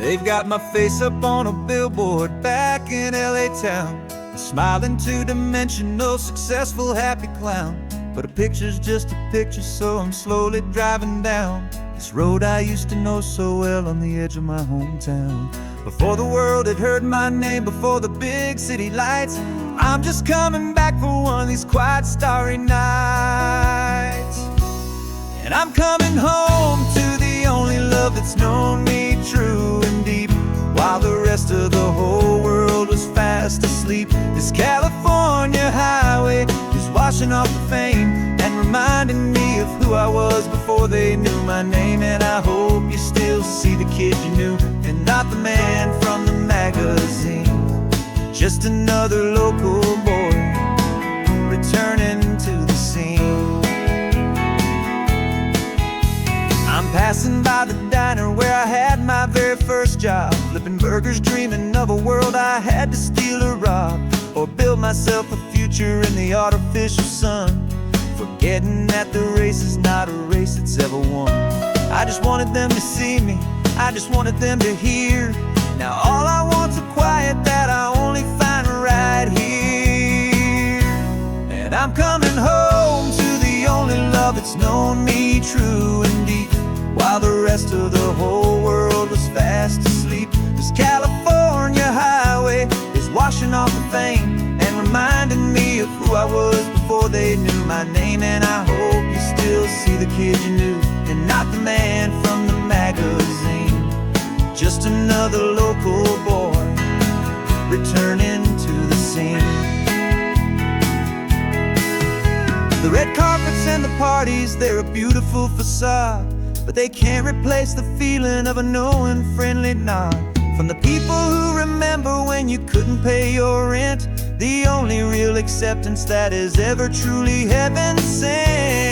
They've got my face up on a billboard back in LA town, a smiling two-dimensional, successful, happy clown. But a picture's just a picture, so I'm slowly driving down this road I used to know so well on the edge of my hometown. Before the world had heard my name, before the big city lights, I'm just coming back for one of these quiet, starry nights. And I'm coming home to the only love that's known me true and deep, while the rest of the whole world was fast asleep. This California highway is washing off the fame and reminding me of who I was before they knew my name. And I hope you still see the kid you knew, and not the man from the magazine. Just another local boy returning to the scene. I'm passing by the diner where I had my very first job, flipping burgers, dreaming of a world I had to steal or rob, or build myself a future in the artificial sun, forgetting that the race is not a race that's ever won. I just wanted them to see me, I just wanted them to hear. Now all I want's a quiet that I only find right here. And I'm coming home to the only love that's known me true and deep, while the rest of the whole world was fast asleep. This California highway is washing off the fame and reminding me of who I was before they knew my name. And I hope you still see the kid you knew, and not the man from the magazine. Just another local boy returning to the scene. The red carpets and the parties, they're a beautiful facade, but they can't replace the feeling of a knowing, friendly nod from the people who remember when you couldn't pay your rent. The only real acceptance that is ever truly heaven sent.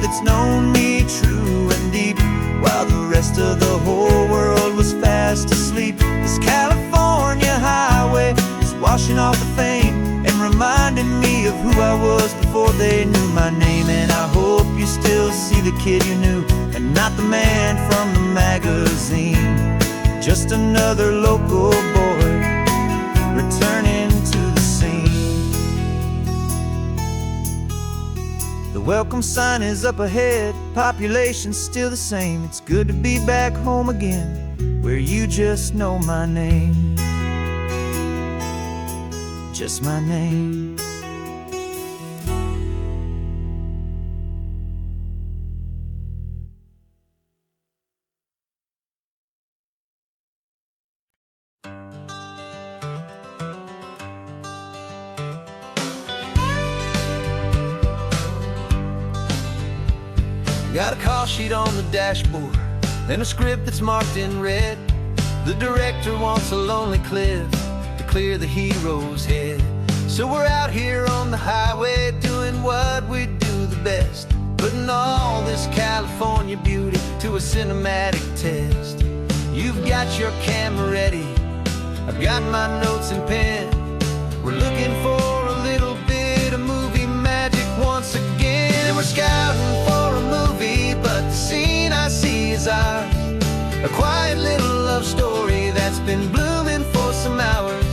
It's known me true and deep, while the rest of the whole world was fast asleep. This California highway is washing off the fame and reminding me of who I was before they knew my name. And I hope you still see the kid you knew, and not the man from the magazine. Just another local boy returning to the scene. The welcome sign is up ahead, population's still the same. It's good to be back home again, where you just know my name. Just my name. Got a call sheet on the dashboard and a script that's marked in red. The director wants a lonely cliff to clear the hero's head. So we're out here on the highway doing what we do the best, putting all this California beauty to a cinematic test. You've got your camera ready, I've got my notes and pen. We're looking for a little bit of movie magic once again. And we're scouting for a movie, but the scene I see is ours. A quiet little love story that's been blooming for some hours.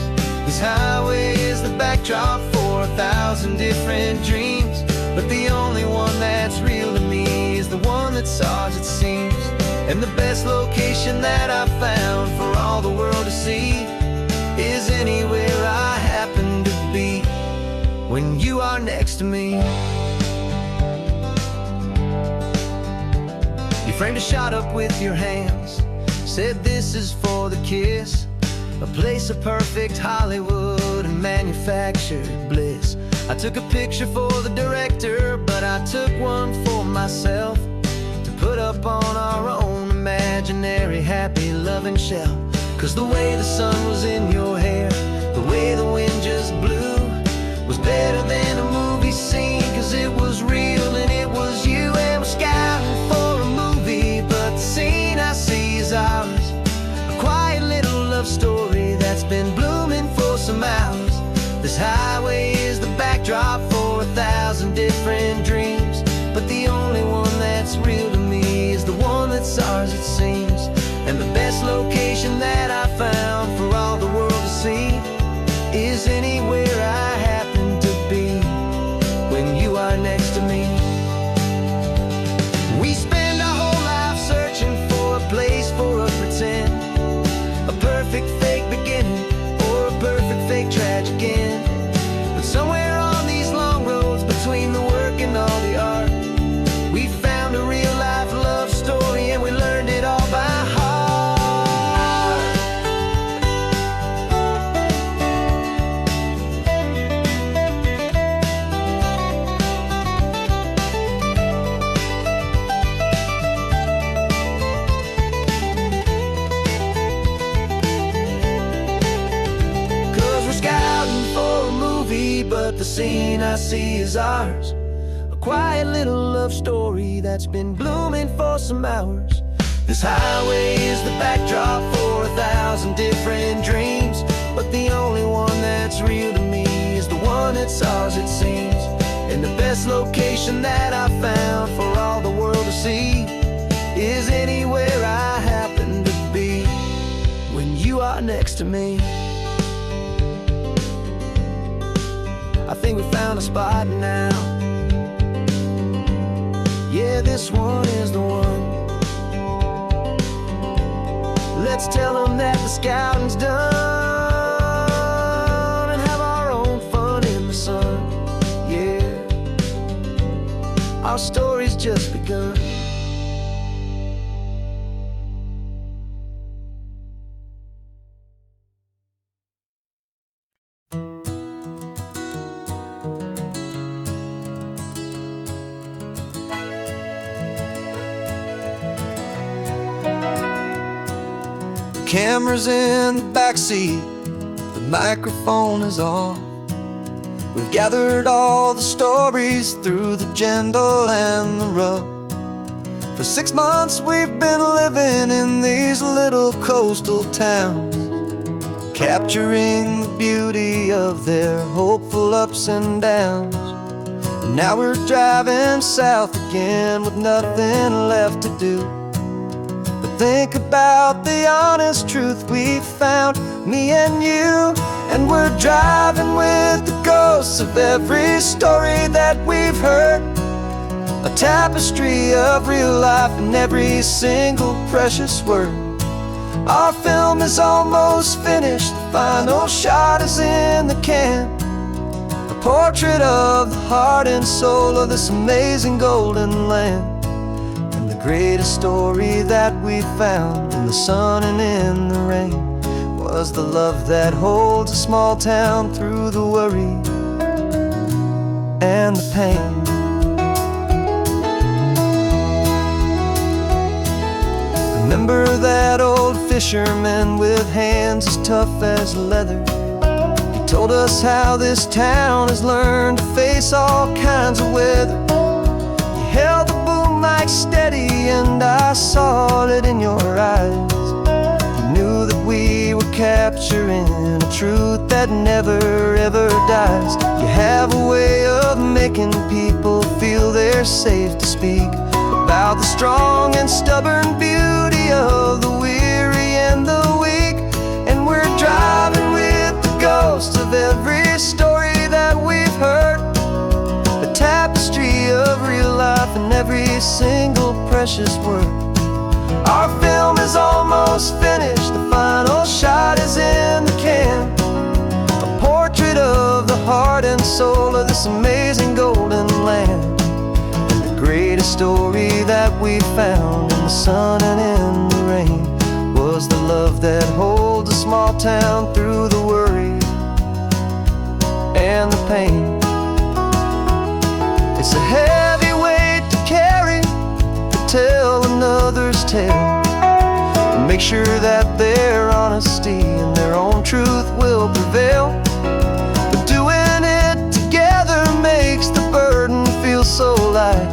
This highway is the backdrop for 1,000 different dreams, but the only one that's real to me is the one that's ours, it seems. And the best location that I've found for all the world to see is anywhere I happen to be when you are next to me. You framed a shot up with your hands, said this is for the kiss, a place of perfect Hollywood and manufactured bliss. I took a picture for the director, but I took one for myself to put up on our own imaginary happy loving shelf. Cause the way the sun was in your hair, the way the wind just blew, was better than a movie scene. Cause it was real and it was you, and we're scouting for a movie, but the scene stars it seems. And the best location that I found for all the world to see is anywhere I happen to be when you are next to me. We spend our whole life searching for a place for a pretend, a perfect fake beginning or a perfect fake tragic end. But somewhere on these long roads between the work and all the art, we found a real life love story and we learned it all by heart. 'Cause we're scouting for a movie, but the scene I see is ours. A quiet little love story that's been blooming for some hours. This highway is the backdrop for 1,000 different dreams, but the only one that's real to me is the one that's ours it seems. And the best location that I found for all the world to see is anywhere I happen to be when you are next to me. I think we found a spot now. Yeah, this one is the one. Let's tell them that the scouting's done and have our own fun in the sun. Yeah, our story's just begun. Camera's in the backseat, the microphone is on. We've gathered all the stories through the gentle and the rough. For 6 months we've been living in these little coastal towns, capturing the beauty of their hopeful ups and downs. And now we're driving south again with nothing left to do. Think about the honest truth we found, me and you. And we're driving with the ghosts of every story that we've heard, a tapestry of real life in every single precious word. Our film is almost finished, the final shot is in the can, a portrait of the heart and soul of this amazing golden land. Greatest story that we found in the sun and in the rain was the love that holds a small town through the worry and the pain. Remember that old fisherman with hands as tough as leather? He told us how this town has learned to face all kinds of weather. You held the boom mic steady and I saw it in your eyes. You knew that we were capturing a truth that never ever dies. You have a way of making people feel they're safe to speak about the strong and stubborn beauty of the weary and the weak. And we're driving with the ghosts of every story that we've heard, a tapestry of real life in every single precious word. Our film is almost finished, the final shot is in the can, a portrait of the heart and soul of this amazing golden land. And the greatest story that we found in the sun and in the rain was the love that holds a small town through the worry and the pain. It's a heavy weight to carry, to tell another's tale, and make sure that their honesty and their own truth will prevail. But doing it together makes the burden feel so light.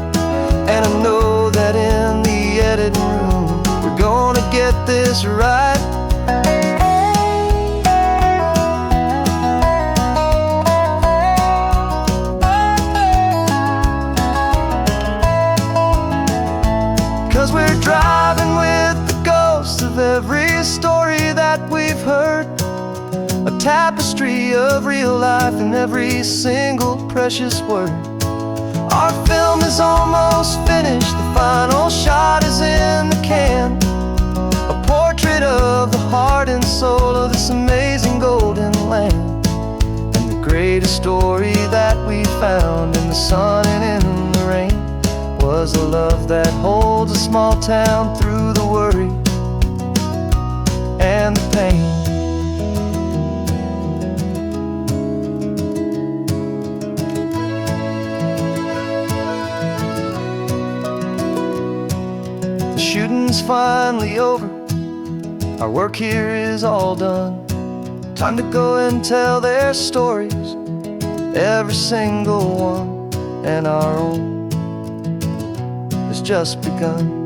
And I know that in the editing room we're gonna get this right. 'Cause we're driving with of real life in every single precious word. Our film is almost finished, the final shot is in the can. A portrait of the heart and soul of this amazing golden land. And the greatest story that we found in the sun and in the rain was a love that holds a small town through the worry and the pain. The shooting's finally over, our work here is all done. Time to go and tell their stories, every single one, and our own has just begun.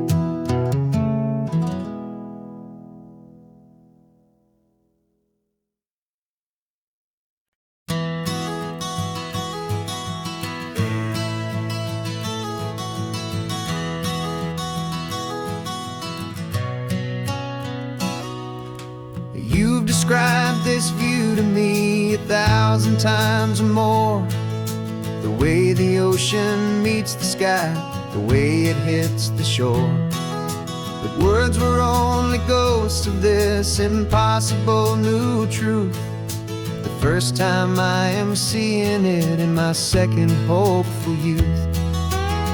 You've described this view to me 1,000 times or more. The way the ocean meets the sky, the way it hits the shore. But words were only ghosts of this impossible new truth. The first time I am seeing it in my second hopeful youth.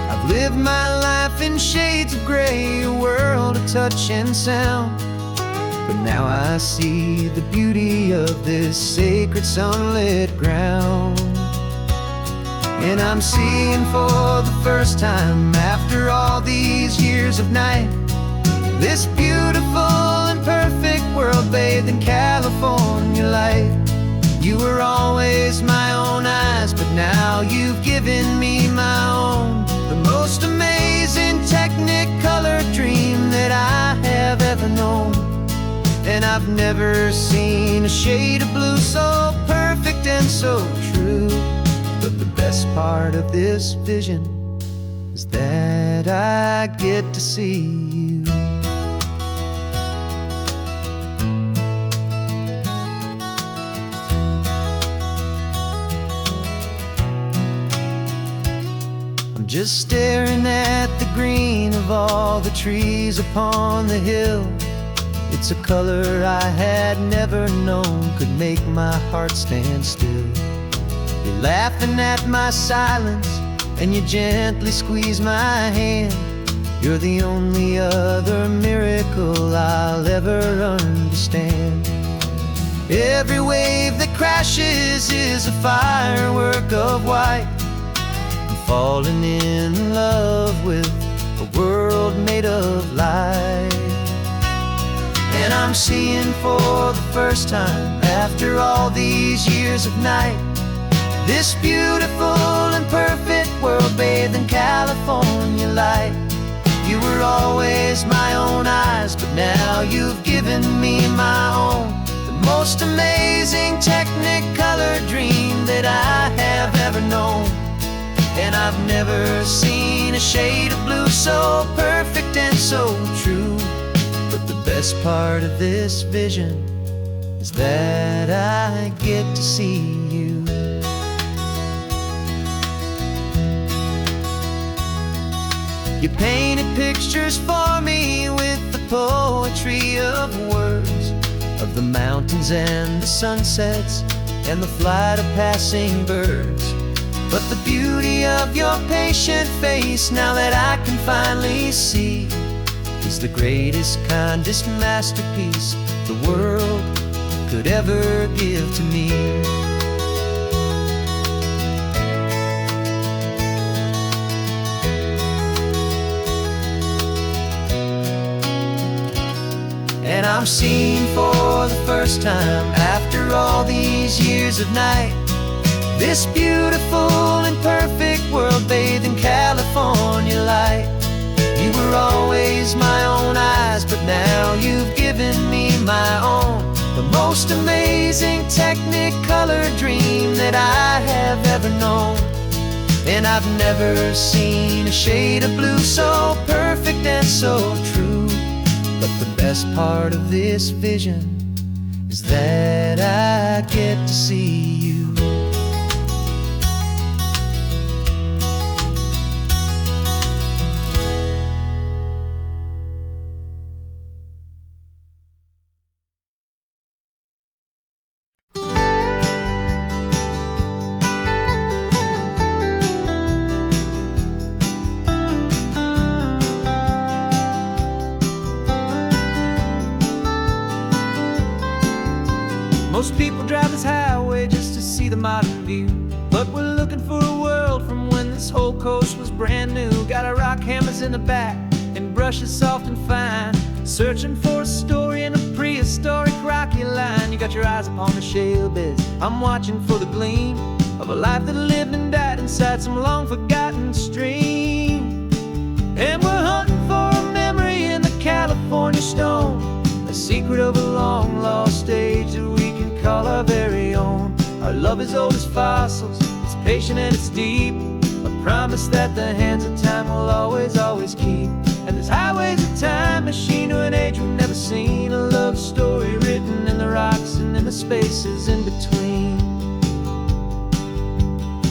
I've lived my life in shades of gray, a world of touch and sound. But now I see the beauty of this sacred sunlit ground. And I'm seeing for the first time, after all these years of night, this beautiful and perfect world bathed in California light. You were always my own eyes, but now you've given me my own. The most amazing technicolor dream that I have ever known. And I've never seen a shade of blue so perfect and so true. But the best part of this vision is that I get to see you. I'm just staring at the green of all the trees upon the hill. It's a color I had never known could make my heart stand still. You're laughing at my silence, and you gently squeeze my hand. You're the only other miracle I'll ever understand. Every wave that crashes is a firework of white. I'm falling in love with a world made of light. And I'm seeing for the first time, after all these years of night, this beautiful and perfect world bathed in California light. You were always my own eyes, but now you've given me my own. The most amazing technicolor dream that I have ever known. And I've never seen a shade of blue so perfect and so true. But the best part of this vision is that I get to see you. You painted pictures for me with the poetry of words, of the mountains and the sunsets and the flight of passing birds. But the beauty of your patient face, now that I can finally see, is the greatest, kindest masterpiece the world could ever give to me. And I'm seeing for the first time, after all these years of night, this beautiful and perfect world bathed in California light. You were always my own eyes, but now you've given me my own. The most amazing technicolor dream that I have ever known. And I've never seen a shade of blue so perfect and so true. But the best part of this vision is that I I get to see you. Most people drive this highway just to see the modern view, but we're looking for a world from when this whole coast was brand new. Got our rock hammers in the back and brushes soft and fine, searching for a story in a prehistoric rocky line. You got your eyes upon the shale beds, I'm watching for the gleam of a life that lived and died inside some long forgotten stream. And we're hunting for a memory in the California stone, a secret of a long lost age that we can call our very own. Our love is old as fossils, it's patient and it's deep, a promise that the hands of time will always, always keep. And this highway's a time machine to an age we've never seen, a love story written in the rocks and in the spaces in between.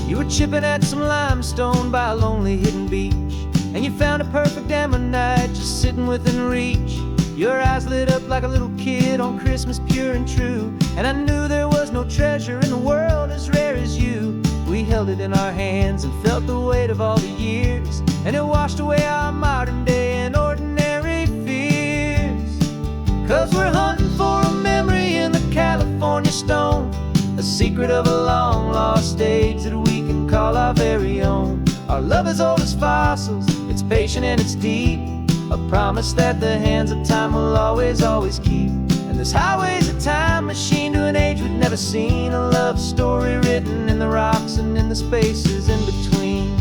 You were chipping at some limestone by a lonely hidden beach, and you found a perfect ammonite just sitting within reach. Your eyes lit up like a little kid on Christmas, pure and true, and I knew there was no treasure in the world as rare as you. We held it in our hands and felt the weight of all the years, and it washed away our modern day and ordinary fears. 'Cause we're hunting for a memory in the California stone, a secret of a long lost age that we can call our very own. Our love is old as fossils, it's patient and it's deep, a promise that the hands of time will always, always keep. And this highway's a time machine to an age we've never seen, a love story written in the rocks and in the spaces in between.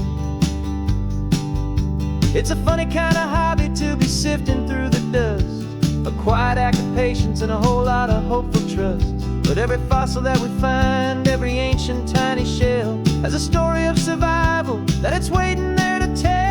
It's a funny kind of hobby to be sifting through the dust, a quiet act of patience and a whole lot of hopeful trust. But every fossil that we find, every ancient tiny shell, has a story of survival that it's waiting there to tell.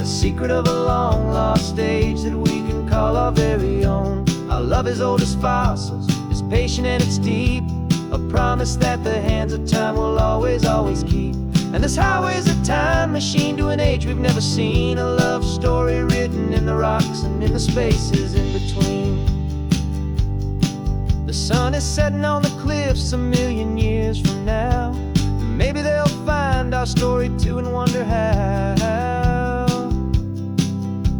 Secret of a long lost age that we can call our very own. Our love is old as fossils, it's patient and it's deep, a promise that the hands of time will always, always keep. And this highway's a time machine to an age we've never seen, a love story written in the rocks and in the spaces in between. The sun is setting on the cliffs a million years from now, maybe they'll find our story too and wonder how.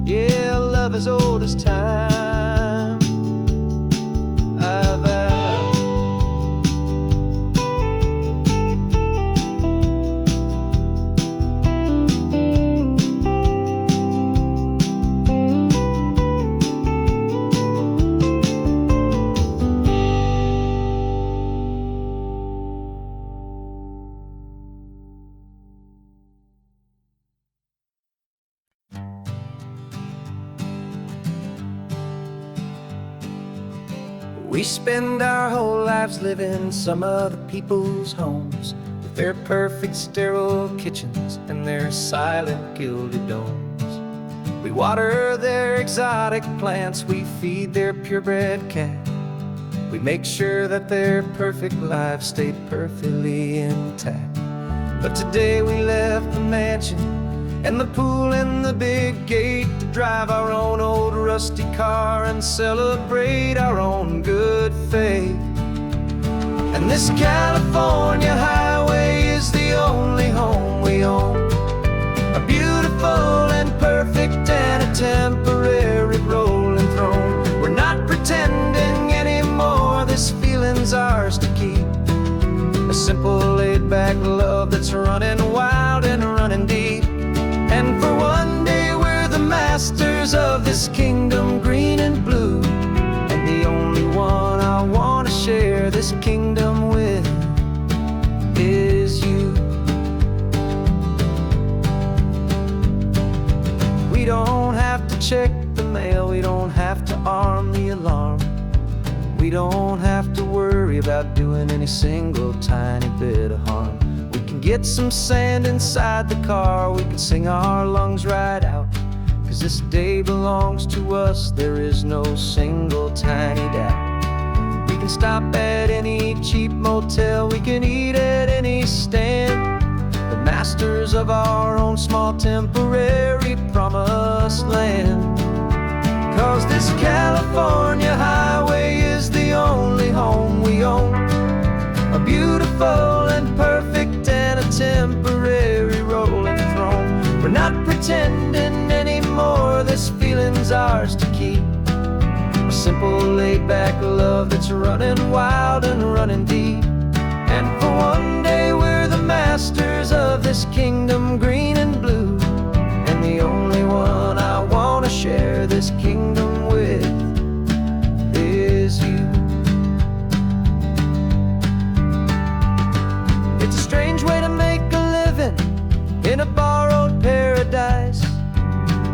Yeah, love as old as time, I vow. We spend our whole lives living some other people's homes, with their perfect sterile kitchens and their silent gilded domes. We water their exotic plants, we feed their purebred cat, we make sure that their perfect lives stay perfectly intact. But today we left the mansion and the pool and the big gate to drive our own old rusty car and celebrate our own good faith. And this California highway is the only home we own, a beautiful and perfect and a temporary rolling throne. We're not pretending anymore, this feeling's ours to keep, a simple laid-back love that's running wild and running deep. And for one day we're the masters of this kingdom green and blue, and the only one I want to share this kingdom with is you. We don't have to check the mail, we don't have to arm the alarm, We don't have to worry about doing any single tiny bit of harm. We can get some sand inside the car, we can sing our lungs right out. 'Cause this day belongs to us, there is no single tiny doubt. We can stop at any cheap motel, we can eat at any stand, the masters of our own small temporary promised land. 'Cause this California highway is the only home we own, a beautiful and perfect and a temporary rolling throne. We're not pretending anymore, this feeling's ours to keep, a simple laid-back love that's running wild and running deep. And for one day we're the masters of this kingdom green and blue, and the only one I want to share this kingdom with is you. It's a strange way to make a living in a borrowed paradise,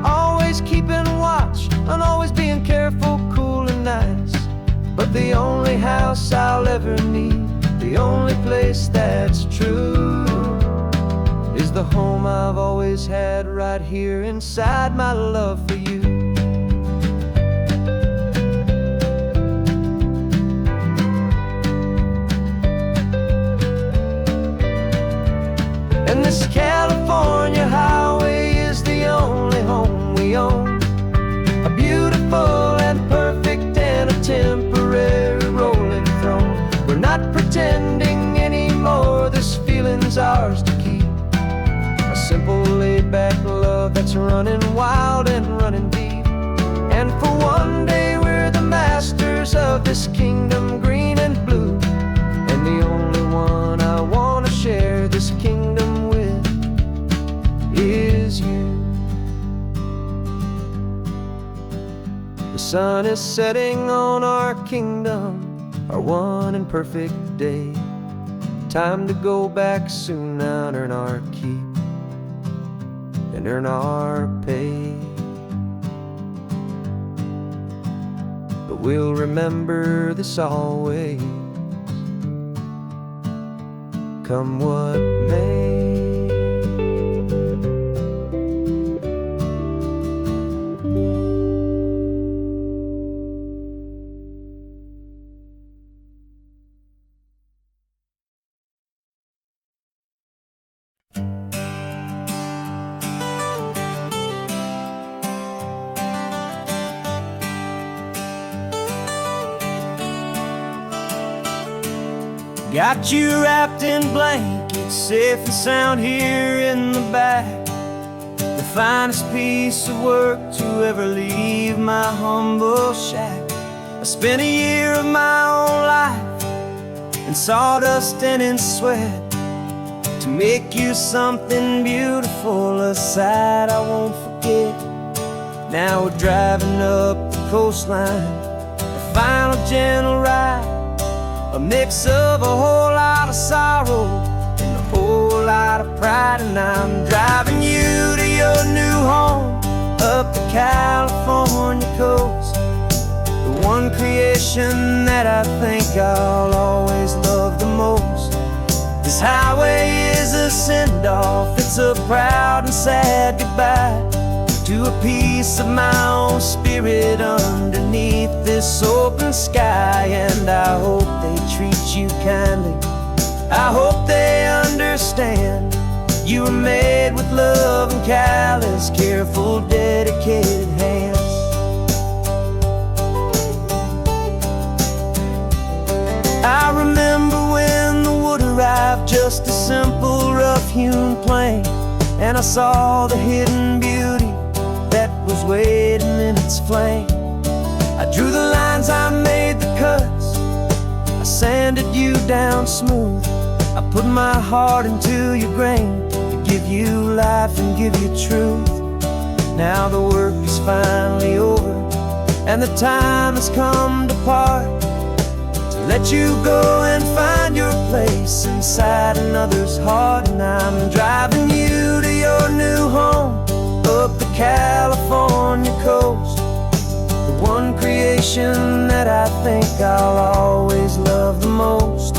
always keeping watch and always being careful, cool and nice. But the only house I'll ever need, the only place that's true, is the home I've always had right here inside my love for you. And this California highway is the only home we own, a beautiful and perfect and a temporary rolling throne. We're not pretending anymore, this feeling's ours to keep, a simple laid-back love that's running wild and running deep. And for one day we're the masters of this kingdom green and blue, and the only one I want to share this kingdom with is you. The sun is setting on our kingdom, our one and perfect day. Time to go back soon now and earn our keep and earn our pay. But we'll remember this always, come what may. Got you wrapped in blankets, safe and sound here in the back. The finest piece of work to ever leave my humble shack. I spent a year of my own life in sawdust and in sweat to make you something beautiful, a sight I won't forget. Now we're driving up the coastline, the final gentle ride, a mix of a whole lot of sorrow and a whole lot of pride. And I'm driving you to your new home up the California coast, the one creation that I think I'll always love the most. This highway is a send-off, it's a proud and sad goodbye to a piece of my own spirit underneath this open sky. And I hope they treat you kindly, I hope they understand you were made with love and callous, careful, dedicated hands. I remember when the wood arrived, just a simple rough-hewn plank, and I saw the hidden beauty that was waiting in its flame. I drew the lines, I made the cuts, I sanded you down smooth. I put my heart into your grain to give you life and give you truth. Now the work is finally over and the time has come to part, to let you go and find your place inside another's heart. And I'm driving you to your new home up the California coast, the one creation creation that I think I'll always love the most.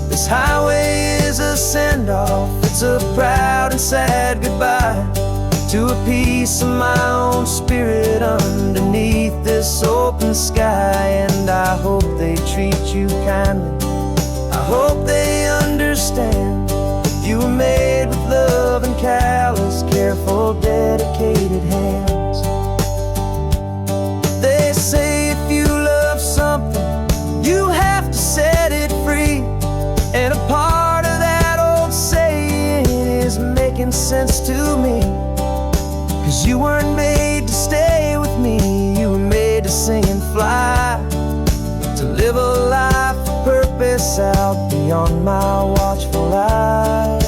This highway is a send-off, it's a proud and sad goodbye to a piece of my own spirit underneath this open sky. And I hope they treat you kindly, I hope they understand you were made with love and callous, careful, dedicated hands. They say if you love something, you have to set it free. And a part of that old saying is making sense to me. 'Cause you weren't made to stay with me, you were made to sing and fly, to live a life of purpose out beyond my watchful eye.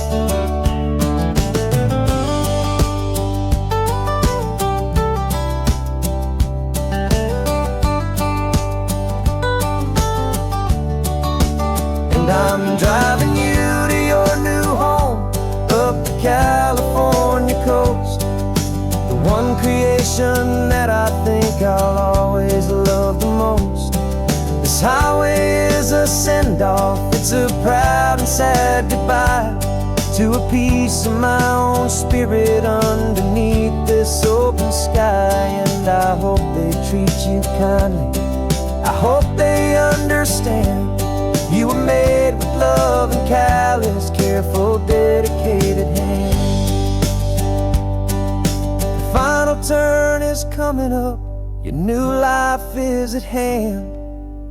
And I'm driving you to your new home up the California coast, the one creation that I think I'll always love the most. This highway is a send-off, it's a proud and sad goodbye to a piece of my own spirit underneath this open sky. And I hope they treat you kindly, I hope they understand you were made with love and callous, careful, dedicated hands. The final turn is coming up, your new life is at hand.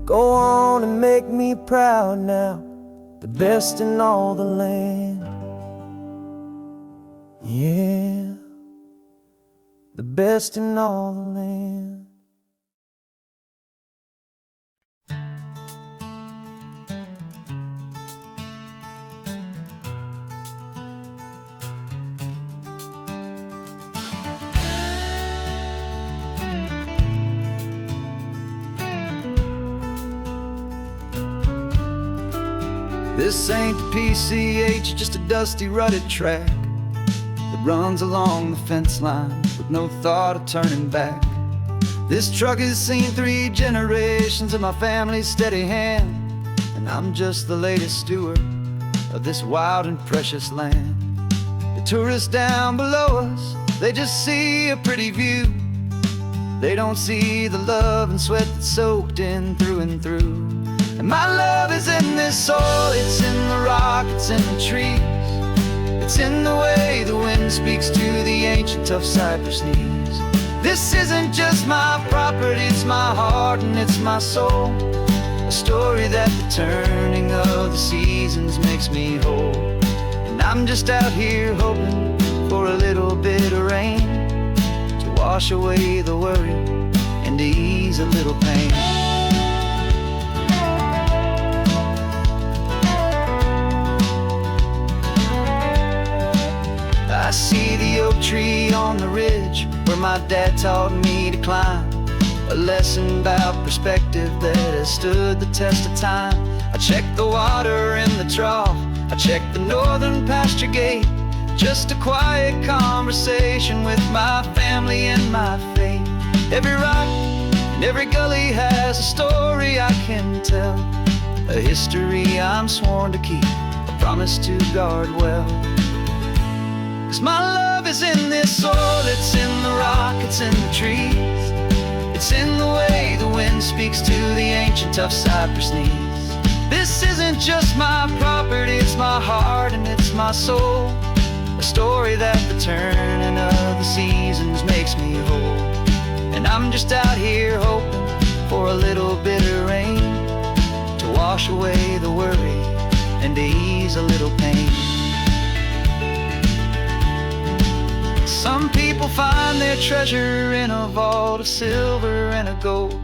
Go on and make me proud now, the best in all the land. Yeah, the best in all the land. This ain't the PCH, just a dusty, rutted track that runs along the fence line with no thought of turning back. This truck has seen 3 generations of my family's steady hand, and I'm just the latest steward of this wild and precious land. The tourists down below us, they just see a pretty view. They don't see the love and sweat that's soaked in through and through. And my love is in this soil, it's in the rock, it's in the trees. It's in the way the wind speaks to the ancient tough cypress knees. This isn't just my property, it's my heart and it's my soul. A story that the turning of the seasons makes me whole. And I'm just out here hoping for a little bit of rain to wash away the worry and to ease a little pain. I see the oak tree on the ridge where my dad taught me to climb, a lesson about perspective that has stood the test of time. I check the water in the trough, I check the northern pasture gate, just a quiet conversation with my family and my faith. Every rock and every gully has a story I can tell, a history I'm sworn to keep, a promise to guard well. 'Cause my love is in this soil, it's in the rock, it's in the trees. It's in the way the wind speaks to the ancient tough cypress knees. This isn't just my property, it's my heart and it's my soul. A story that the turning of the seasons makes me whole. And I'm just out here hoping for a little bit of rain to wash away the worry and to ease a little pain. Some people find their treasure in a vault of silver and a gold,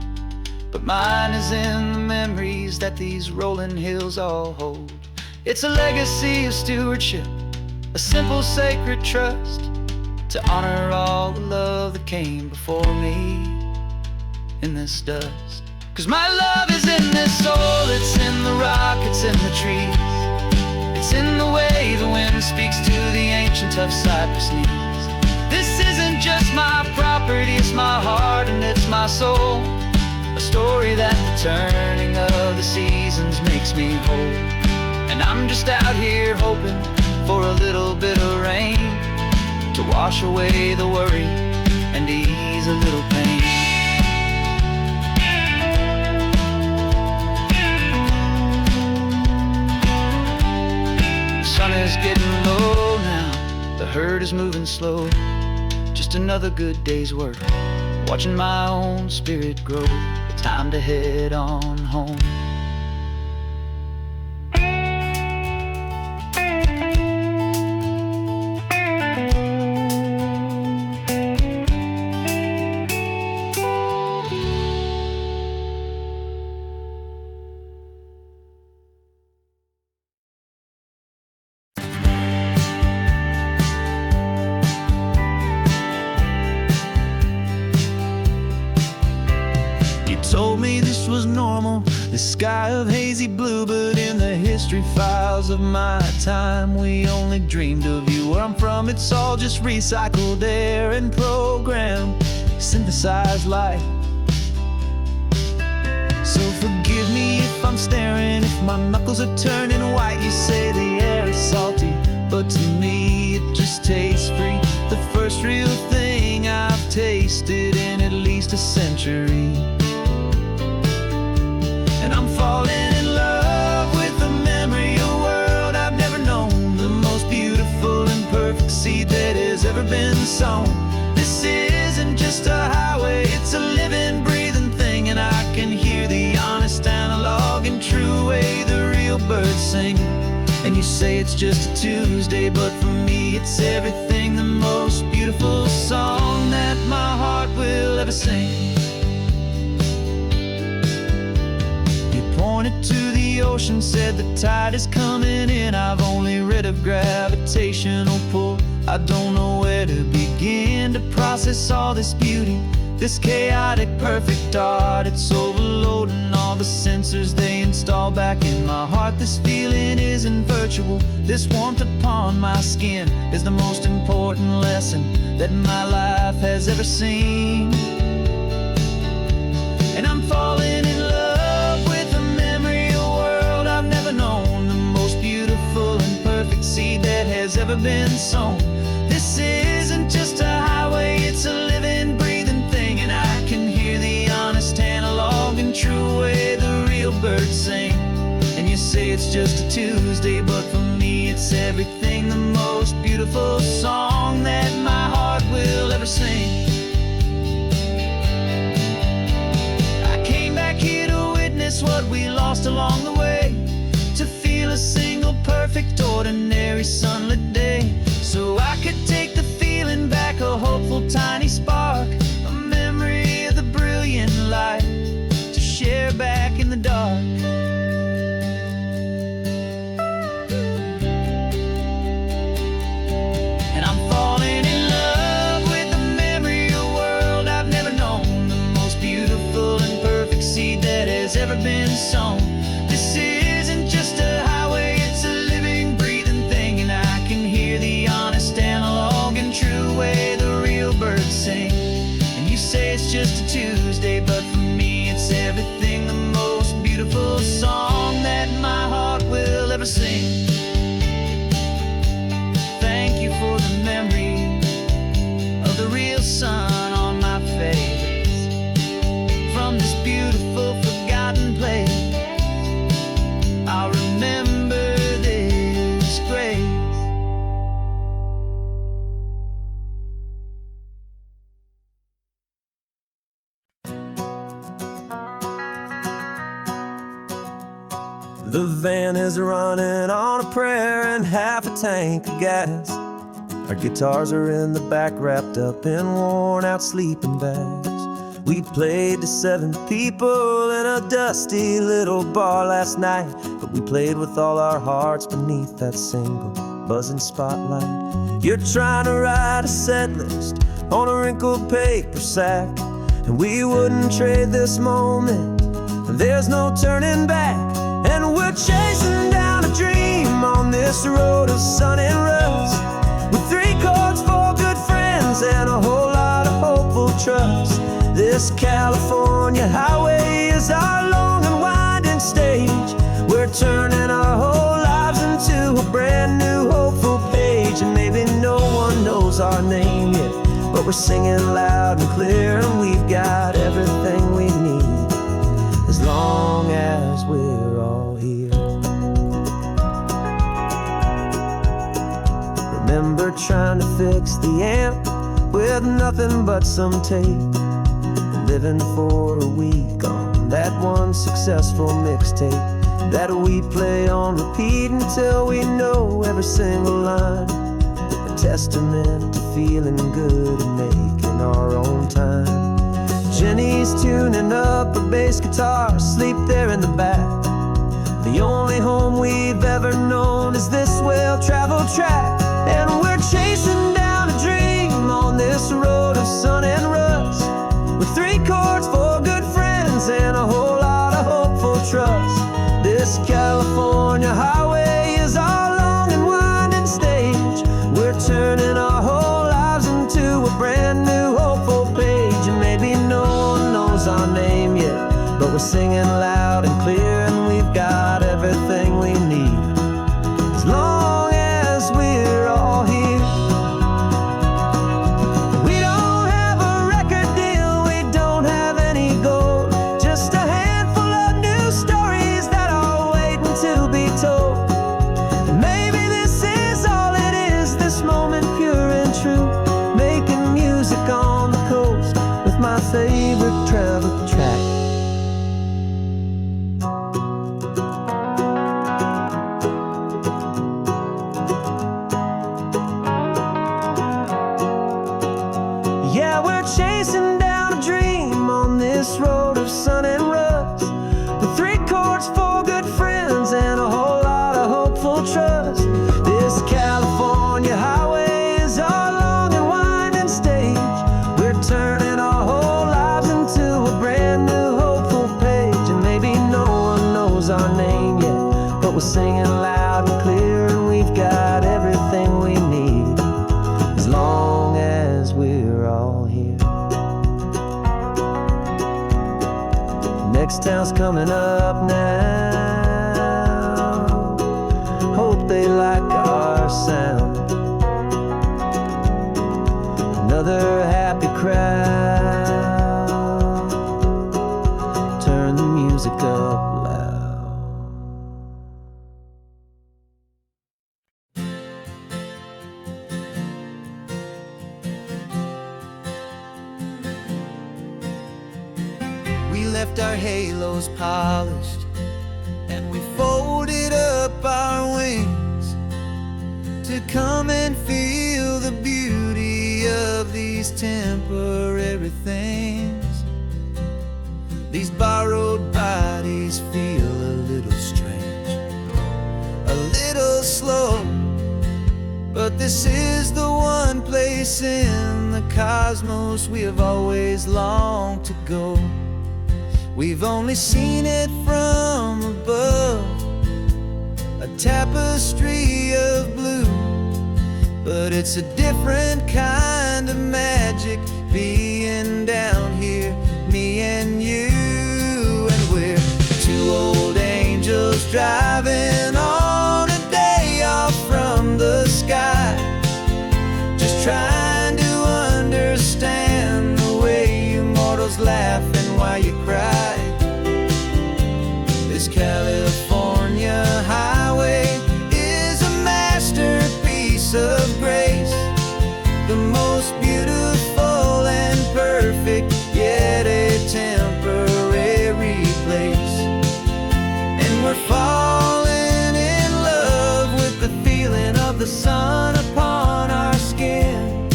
but mine is in the memories that these rolling hills all hold. It's a legacy of stewardship, a simple sacred trust, to honor all the love that came before me in this dust. 'Cause my love is in this soul, it's in the rock, it's in the trees. It's in the way the wind speaks to the ancient tough cypress knees. This isn't just my property, it's my heart and it's my soul. A story that the turning of the seasons makes me whole. And I'm just out here hoping for a little bit of rain to wash away the worry and ease a little pain. The sun is getting low now, the herd is moving slow. Just another good day's work, watching my own spirit grow. It's time to head on home. Told me this was normal, the sky of hazy blue, but in the history files of my time, we only dreamed of you. Where I'm from, it's all just recycled air and programmed, synthesized light. So forgive me if I'm staring, if my knuckles are turning white. You say the air is salty, but to me it just tastes free. The first real thing I've tasted in at least a century. And I'm falling in love with the memory of a world I've never known, the most beautiful and perfect seed that has ever been sown. This isn't just a highway, it's a living, breathing thing, and I can hear the honest, analog, and true way the real birds sing. And you say it's just a Tuesday, but for me it's everything, the most beautiful song that my heart will ever sing. Pointed to the ocean, said the tide is coming in. I've only read of gravitational pull. I don't know where to begin to process all this beauty, this chaotic, perfect art. It's overloading all the sensors they install back in my heart. This feeling isn't virtual. This warmth upon my skin is the most important lesson that my life has ever seen. And I'm falling in love with a memory, a world I've never known, the most beautiful and perfect seed that has ever been sown. This isn't just a highway, it's a living, breathing thing, and I can hear the honest, analog, and true way the real birds sing. And you say it's just a Tuesday, but for me it's everything, the most beautiful song that my heart will ever sing. What we lost along the way, to feel a single perfect ordinary sunlit day, so I could take the feeling back, a hopeful tiny spark, a memory of the brilliant light to share back in the dark. And I'm falling in love with the memory of a world I've never known, the most beautiful and perfect seed that has ever been sown. This isn't just a highway, it's a living, breathing thing, and I can hear the honest, analog, and true way the real birds sing. And you say it's just a Tuesday, but for me it's everything, the most beautiful song that my heart will ever sing. Thank you for the memory of the real sun on my face, from this beautiful forgotten place. I'll remember this grace. The van is running on a prayer and half a tank of gas. Our guitars are in the back, wrapped up in worn-out sleeping bags. We played to 7 people in a dusty little bar last night, but we played with all our hearts beneath that single buzzing spotlight. You're trying to write a set list on a wrinkled paper sack, and we wouldn't trade this moment. There's no turning back, and we're chasing down a dream on this road of sun and rust, with 3 chords, 4 good friends, and a whole lot of hopeful trust. This California highway is our long and winding stage. We're turning our whole lives into a brand new hopeful page. And maybe no one knows our name yet, but we're singing loud and clear, and we've got everything we need as long as we're all here. Remember trying to fix the amp with nothing but some tape, living for a week on that one successful mixtape that we play on repeat until we know every single line. A testament to feeling good and making our own time. Jenny's tuning up her bass guitar, asleep there in the back. The only home we've ever known is this well-traveled track. And we're chasing down a dream on this road of sun and rust, with 3 chords, 4 good friends, and a whole lot of hopeful trust. This California highway is our long and winding stage. We're turning our whole lives into a brand new hopeful page. And maybe no one knows our name yet, but we're singing loud and clear, and we've got everything we need as long as we're all here. We don't have a record deal, we don't have any gold, just a handful of new stories that are waiting to be told. And maybe this is all it is, this moment pure and true, making music on the coast with my favorite travel track. Yeah, we're chasing down a dream on this road of sun and rust, with 3 chords, 4 good friends, and a whole lot of hopeful trust. This California highway is our long and winding stage. We're turning our whole lives into a brand new hopeful page. And maybe no one knows our name yet, but we're singing loud and clear, and we've got everything we need as long as we're all here. Next town's coming up now, hope they like our sound. Another happy crowd, turn the music up loud. We left our halos polished, and we folded up our wings to come and feel the beauty of these temporary things. These borrowed bodies feel a little strange, a little slow, but this is the one place in the cosmos we have always longed to go. We've only seen it from above, a tapestry of blue, but it's a different kind of magic being down here, me and you. And we're 2 old angels driving on a day off from the sky, just trying to understand the way you mortals laugh and why you cry. This California highway is a masterpiece of grace, the most beautiful and perfect, yet a temporary place. And we're falling in love with the feeling of the sun upon our skin,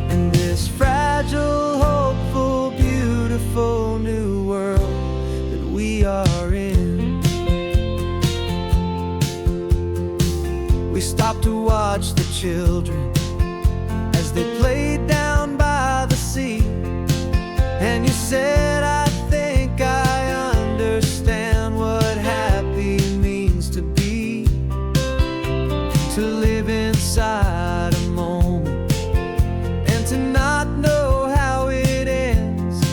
in this fragile, hopeful, beautiful new world that we are in. We stopped to watch the children as they played down by the sea, and you said, I think I understand what happy means to be, to live inside a moment and to not know how it ends,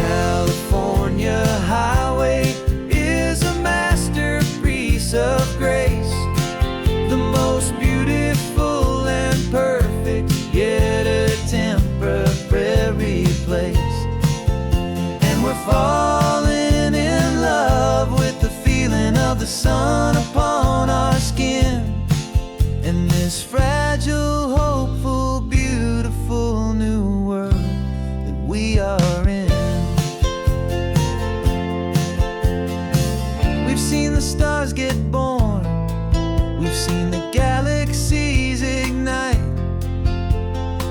California highway is a masterpiece of grace, the most beautiful and perfect, yet a temporary place. And we're falling in love with the feeling of the sun upon our skin, in this fragile, hopeful, beautiful new world that we are in. We've seen the stars get born, we've seen the galaxies ignite,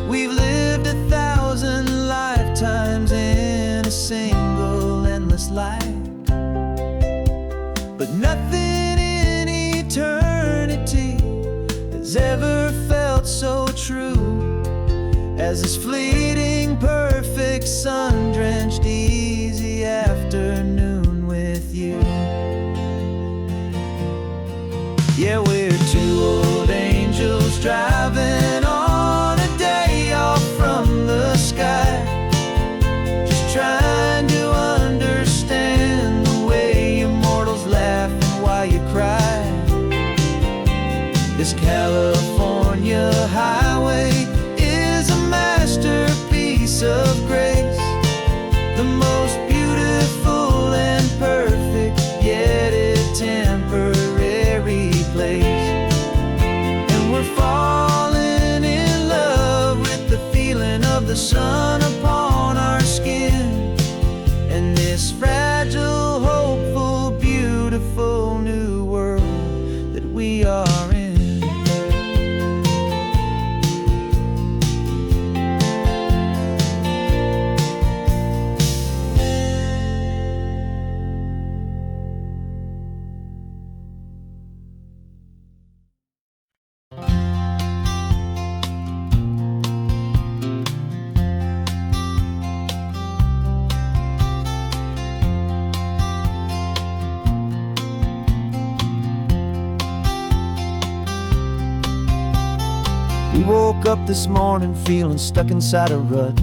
we've lived 1,000 lifetimes in a single endless life. But nothing in eternity has ever felt so true as this fleeting, perfect, sun-drenched, easy afternoon with you. Yeah, we're two old angels driving on a day off from the sky, just trying to understand the way you mortals laugh and why you cry. This California highway is a masterpiece of grace, the most beautiful and perfect, yet a temporary place. And we're falling in love with the feeling of the sun upon our skin, and this fragile, hopeful, beautiful new world that we are in. We woke up this morning feeling stuck inside a rut.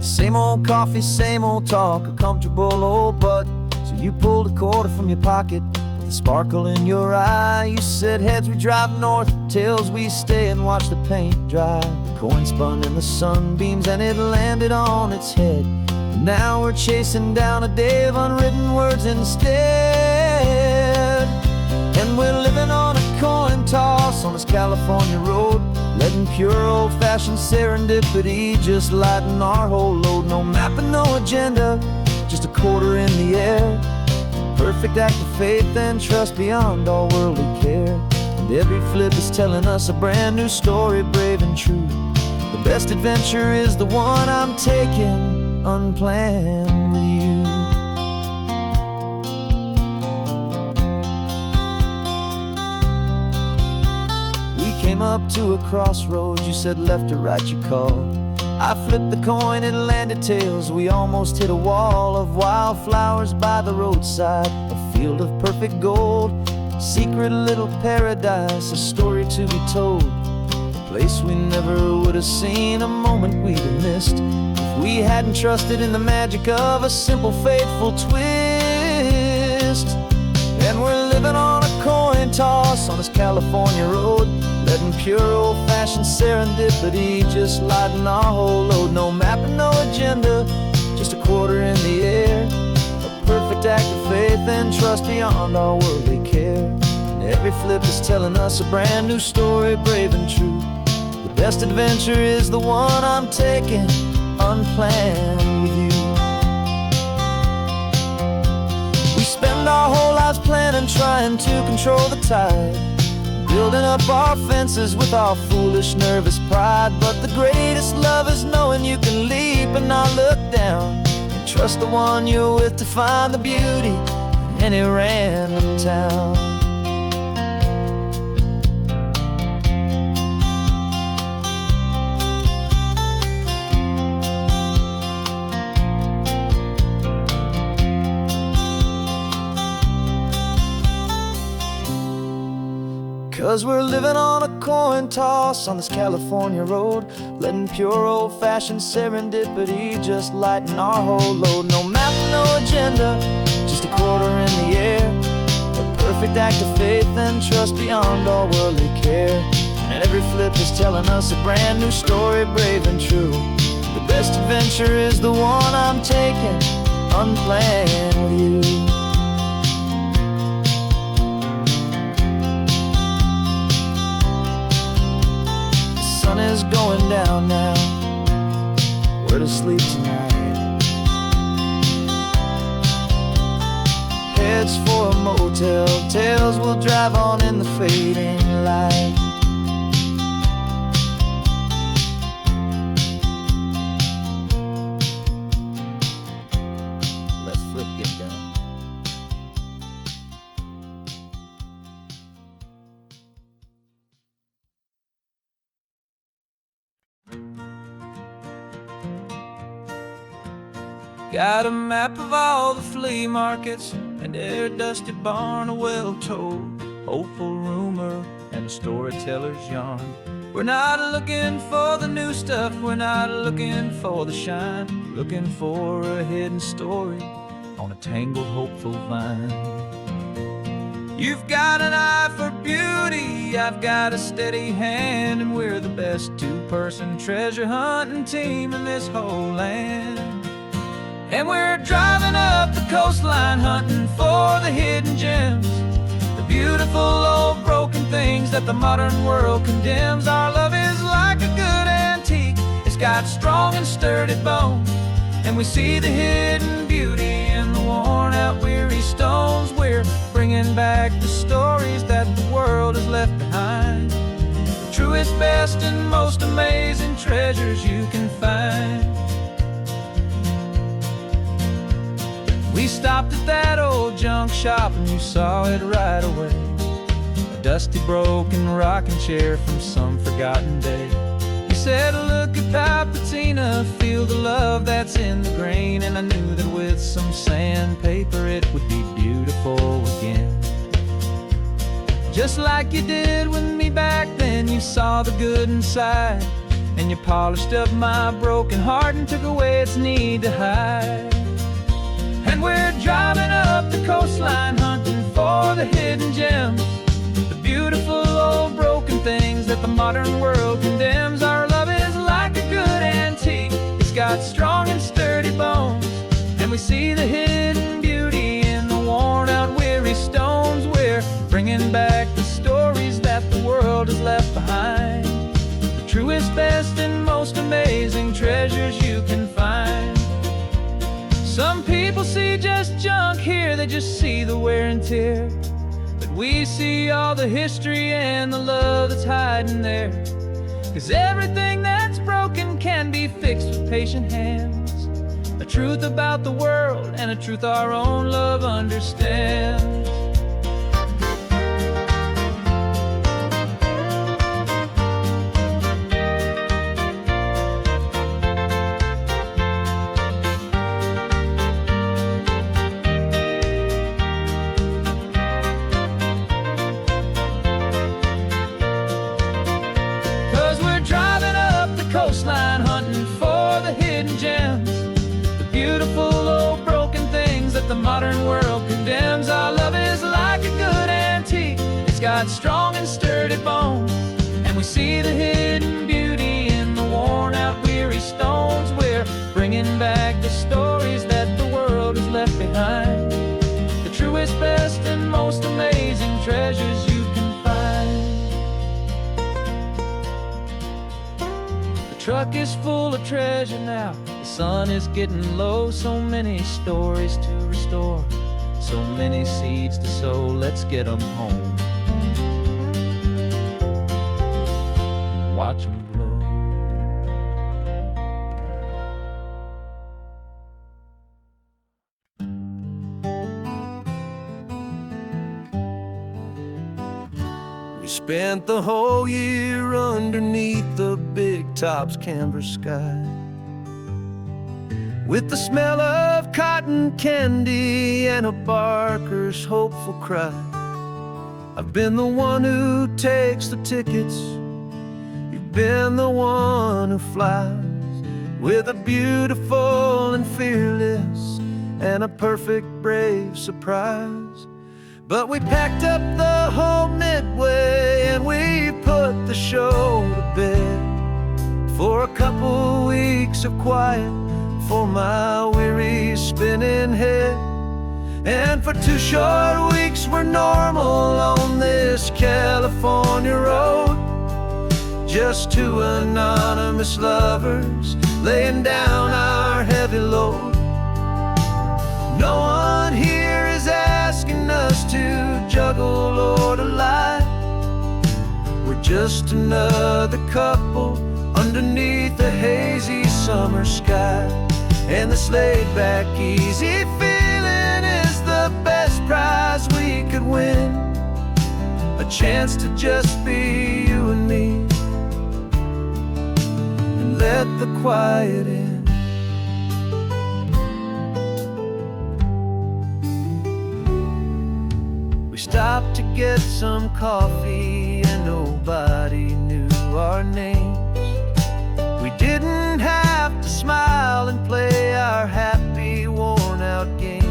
Same old coffee, same old talk, a comfortable old butt. So you pulled a quarter from your pocket with a sparkle in your eye. You said heads we drive north, tails we stay and watch the paint dry. The coin spun in the sunbeams and it landed on its head. And now we're chasing down a day of unwritten words instead. And we're living on a coin toss on this California road, letting pure old-fashioned serendipity just lighten our whole load. No map and no agenda, just a quarter in the air. Perfect act of faith and trust beyond all worldly care. And every flip is telling us a brand new story, brave and true. The best adventure is the one I'm taking unplanned with you. Came up to a crossroads, you said left or right, you called. I flipped the coin, it landed tails. We almost hit a wall of wildflowers by the roadside, a field of perfect gold, secret little paradise, a story to be told, a place we never would have seen, a moment we'd have missed if we hadn't trusted in the magic of a simple, faithful twist. And we're living on a coin toss on this California road, letting pure old-fashioned serendipity just lighten our whole load. No map and no agenda, just a quarter in the air. A perfect act of faith and trust beyond our worldly care. And every flip is telling us a brand new story, brave and true. The best adventure is the one I'm taking unplanned with you. We spend our whole lives planning, trying to control the tide, building up our fences with our foolish, nervous pride. But the greatest love is knowing you can leap and not look down, and trust the one you're with to find the beauty in any random town. 'Cause we're living on a coin toss on this California road, letting pure old-fashioned serendipity just lighten our whole load. No map, no agenda, just a quarter in the air, a perfect act of faith and trust beyond all worldly care. And every flip is telling us a brand new story, brave and true. The best adventure is the one I'm taking, unplanned with you. Sun is going down now, we're to sleep tonight. Heads for a motel, tails will drive on in the fading light. Let's flip get done. Got a map of all the flea markets and every dusty barn, a well-told hopeful rumor and a storyteller's yarn. We're not looking for the new stuff, we're not looking for the shine, looking for a hidden story on a tangled hopeful vine. You've got an eye for beauty, I've got a steady hand, and we're the best two-person treasure hunting team in this whole land. And we're driving up the coastline hunting for the hidden gems, the beautiful old broken things that the modern world condemns. Our love is like a good antique, it's got strong and sturdy bones, and we see the hidden beauty in the worn out weary stones. We're bringing back the stories that the world has left behind, the truest, best and most amazing treasures you can find. We stopped at that old junk shop and you saw it right away, a dusty broken rocking chair from some forgotten day. You said, look at Papatina, feel the love that's in the grain, and I knew that with some sandpaper it would be beautiful again. Just like you did with me back then, you saw the good inside, and you polished up my broken heart and took away its need to hide. And we're driving up the coastline hunting for the hidden gems, the beautiful old broken things that the modern world condemns. Our love is like a good antique, it's got strong and sturdy bones, and we see the hidden beauty in the worn out weary stones. We're bringing back the stories that the world has left behind, the truest, best and most amazing treasures you can find. Some people see just junk here, they just see the wear and tear, but we see all the history and the love that's hiding there. 'Cause everything that's broken can be fixed with patient hands, a truth about the world and a truth our own love understands. 'Cause we're driving up the coastline hunting for the hidden gems, the beautiful old broken things that the modern world condemns. Our love is like a good antique, it's got strong and sturdy bones, and we see the hidden beauty in the worn out weary stones. We're bringing back the stories that the world has left behind, the truest, best and most amazing treasures you can find. The truck is full of treasure now, the sun is getting low, so many stories to restore, so many seeds to sow. Let's get them home, watch them blow. We spent the whole year underneath the big top's canvas sky, with the smell of cotton candy and a barker's hopeful cry. I've been the one who takes the tickets. You've been the one who flies with a beautiful and fearless and a perfect brave surprise. But we packed up the whole Midway and we put the show to bed for a couple weeks of quiet for my weary spinning head. And for 2 short weeks we're normal on this California road, just 2 anonymous lovers laying down our heavy load. No one here is asking us to juggle or to lie. We're just another couple underneath a hazy summer sky. And this laid-back, easy feeling is the best prize we could win. A chance to just be you and me, and let the quiet in. We stopped to get some coffee and nobody knew our names. We didn't have to smile and play our happy, worn-out games.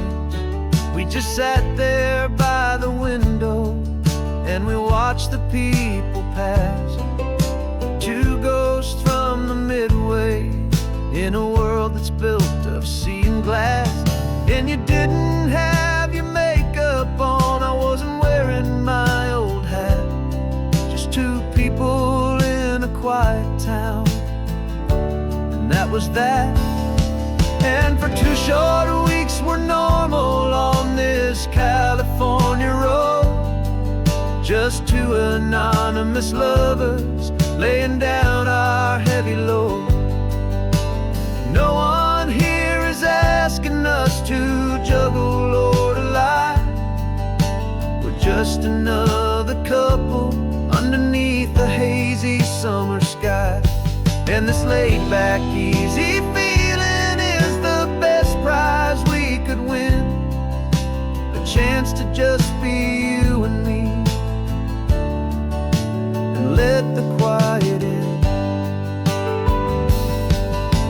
We just sat there by the window and we watched the people pass. 2 ghosts from the Midway in a world that's built of sea and glass. And you didn't have your makeup on, I wasn't wearing my old hat. Just 2 people in a quiet town, and that was that. And for 2 short weeks we're normal on this California road, just 2 anonymous lovers laying down our heavy load. No one here is asking us to juggle or to lie. We're just another couple underneath the hazy summer sky. And this laid-back, easy feeling is the best prize we could win. A chance to just be you and me, and let the quiet in.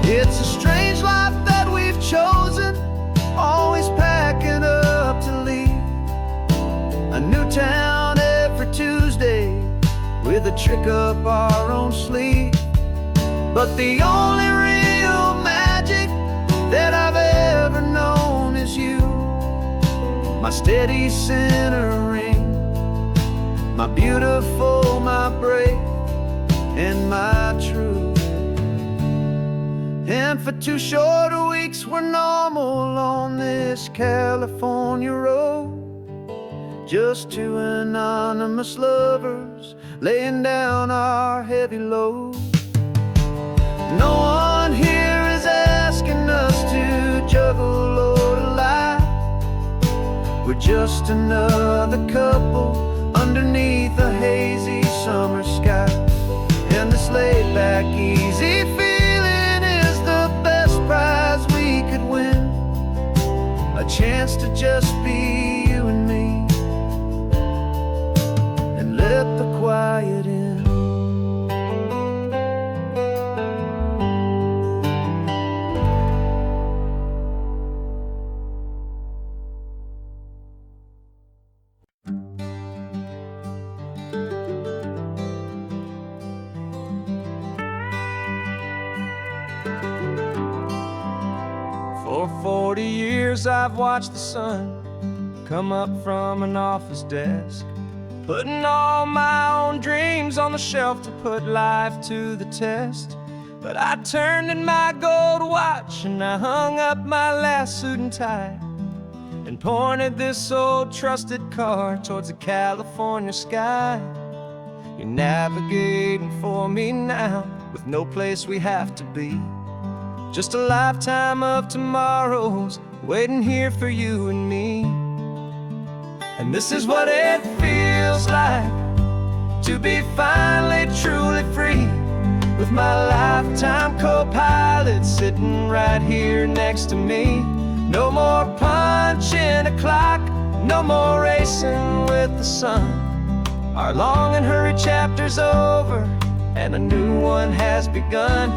It's a strange life that we've chosen, always packing up to leave. A new town every Tuesday with a trick up our own sleeve. But the only real magic that I've ever known is you, my steady centering, my beautiful, my brave, and my true. And for 2 short weeks we're normal on this California road, just 2 anonymous lovers laying down our heavy load. No one here is asking us to juggle or to lie. We're just another couple underneath a hazy summer sky. And this laid-back, easy feeling is the best prize we could win. A chance to just be you and me, and let the quiet in. For 40 years I've watched the sun come up from an office desk, putting all my own dreams on the shelf to put life to the test. But I turned in my gold watch and I hung up my last suit and tie, and pointed this old trusted car towards the California sky. You're navigating for me now with no place we have to be, just a lifetime of tomorrows waiting here for you and me. And this is what it feels like to be finally truly free, with my lifetime co-pilot sitting right here next to me. No more punching a clock, no more racing with the sun. Our long and hurried chapter's over, and a new one has begun.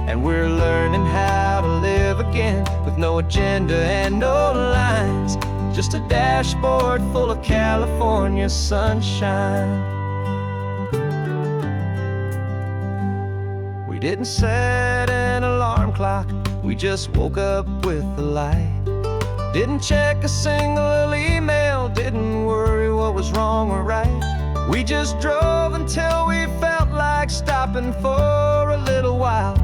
And we're learning how to live again, with no agenda and no lines, just a dashboard full of California sunshine. We didn't set an alarm clock, we just woke up with the light. Didn't check a single email, didn't worry what was wrong or right. We just drove until we felt like stopping for a little while.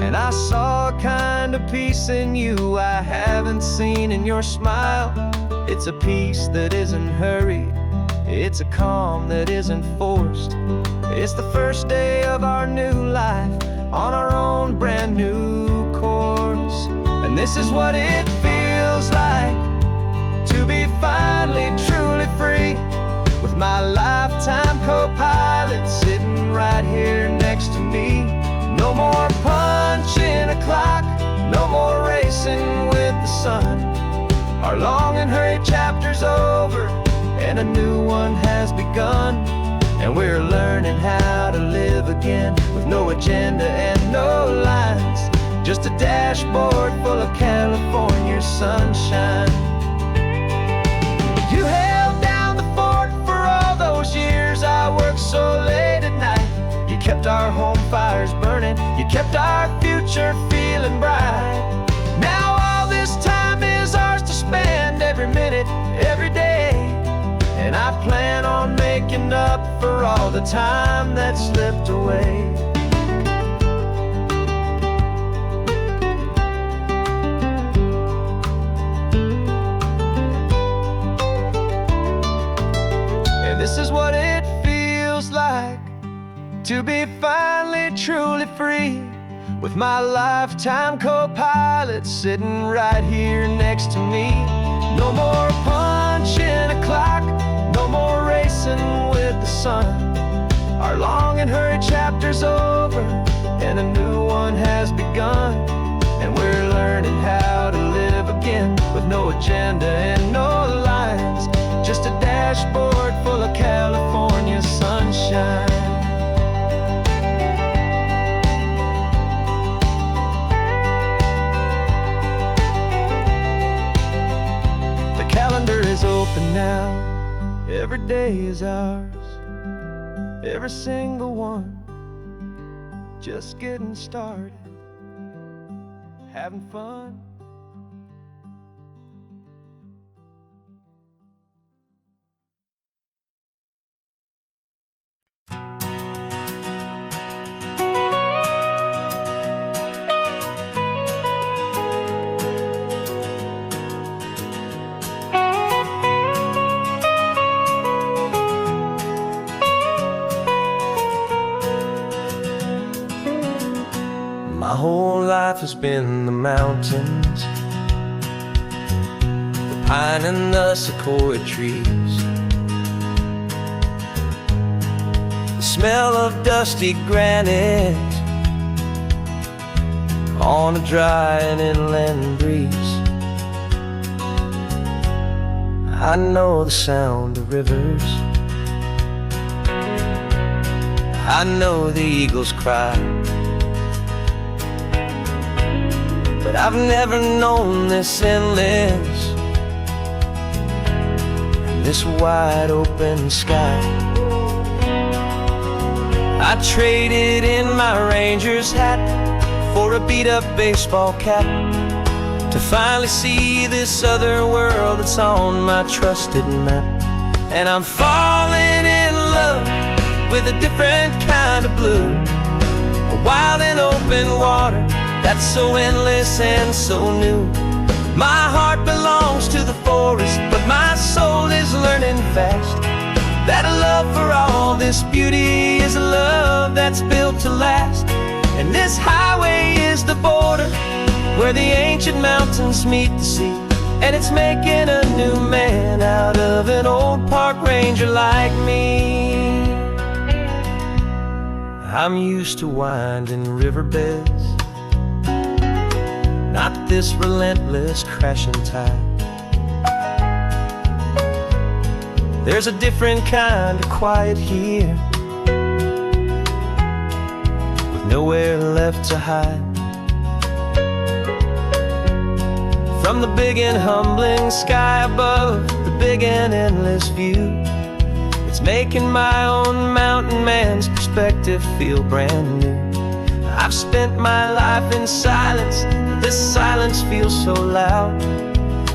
And I saw a kind of peace in you I haven't seen in your smile. It's a peace that isn't hurried, it's a calm that isn't forced. It's the first day of our new life, on our own brand new course. And this is what it feels like to be finally truly free, with my lifetime co-pilot sitting right here next to me. No more punching a clock, no more racing with the sun. Our long and hurried chapter's over, and a new one has begun. And we're learning how to live again, with no agenda and no lines, just a dashboard full of California sunshine. You held down the fort for all those years I worked so late at night. You kept our home fires burning, you kept our future feeling bright. Now all this time is ours to spend, every minute, every day. And I plan on making up for all the time that slipped away. And this is what it feels like to be finally truly free, with my lifetime co-pilot sitting right here next to me. No more punching a clock, no more racing with the sun. Our long and hurried chapter's over, and a new one has begun. And we're learning how to live again, with no agenda and no lines, just a dashboard full of California sunshine. The calendar is open now, every day is ours, every single one, just getting started, having fun. My whole life has been the mountains, the pine and the sequoia trees, the smell of dusty granite on a dry and inland breeze. I know the sound of rivers, I know the eagles cry, but I've never known this endless and this wide open sky. I traded in my Ranger's hat for a beat-up baseball cap, to finally see this other world that's on my trusted map. And I'm falling in love with a different kind of blue, a wild and open water that's so endless and so new. My heart belongs to the forest, but my soul is learning fast that a love for all this beauty is a love that's built to last. And this highway is the border where the ancient mountains meet the sea, and it's making a new man out of an old park ranger like me. I'm used to winding riverbeds, not this relentless crashing tide. There's a different kind of quiet here, with nowhere left to hide. From the big and humbling sky above, the big and endless view, it's making my own mountain man's perspective feel brand new. I've spent my life in silence, this silence feels so loud.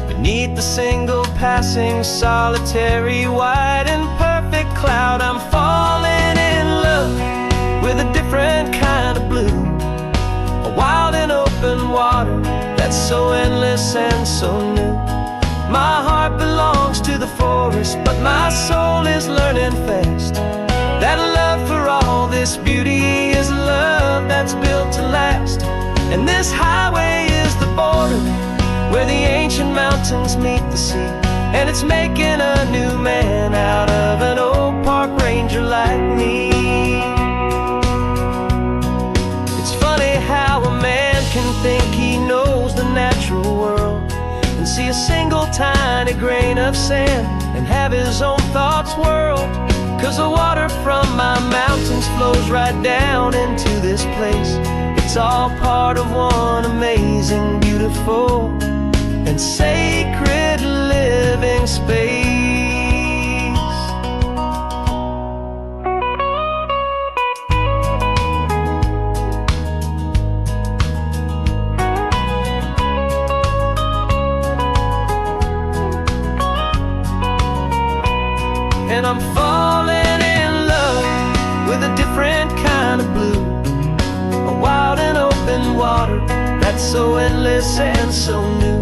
Beneath the single passing solitary white and perfect cloud, I'm falling in love with a different kind of blue, a wild and open water that's so endless and so new. My heart belongs to the forest, but my soul is learning fast that love for all this beauty is love that's built to last. And this highway is the border where the ancient mountains meet the sea, and it's making a new man out of an old park ranger like me. It's funny how a man can think he knows the natural world and see a single tiny grain of sand and have his own thoughts whirled. 'Cause the water from my mountains flows right down into this place. It's all part of one amazing, beautiful, and sacred living space. And I'm falling in love with a different kind of blue, a wild and open water that's so endless and so new.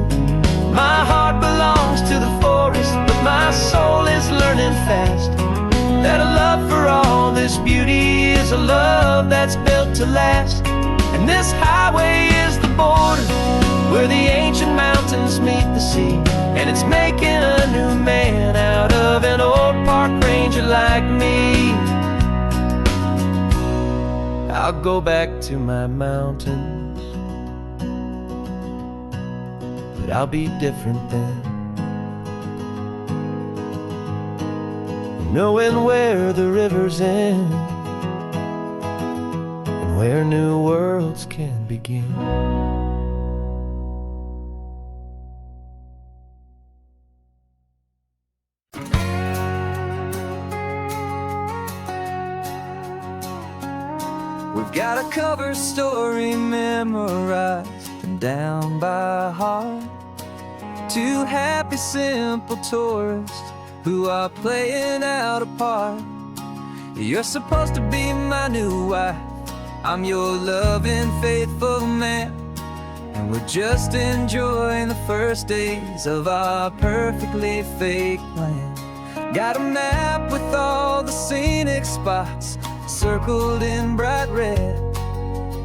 My heart belongs to the forest, but my soul is learning fast that a love for all this beauty is a love that's built to last. And this highway is the border where the ancient mountains meet the sea, and it's making a new man out of an old park ranger like me. I'll go back to my mountains, but I'll be different then, knowing where the rivers end and where new worlds can begin. We've got a cover story memorized and down by heart. Two happy, simple tourists who are playing out a part. You're supposed to be my new wife, I'm your loving, faithful man, and we're just enjoying the first days of our perfectly fake plan. Got a map with all the scenic spots circled in bright red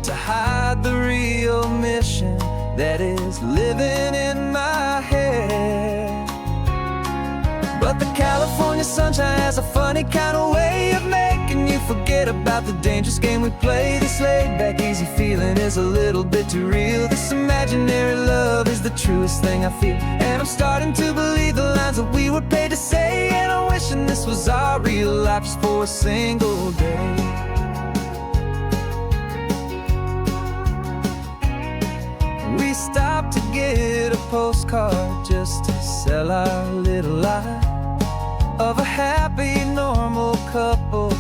to hide the real mission that is living in my head. But the California sunshine has a funny kind of way of making you forget about the dangerous game we play. This laid-back, easy feeling is a little bit too real. This imaginary love is the truest thing I feel, and I'm starting to believe the lines that we were paid to say. And I'm wishing this was our real life just for a single day. We stopped to get a postcard just to sell our little lie of a happy, normal couple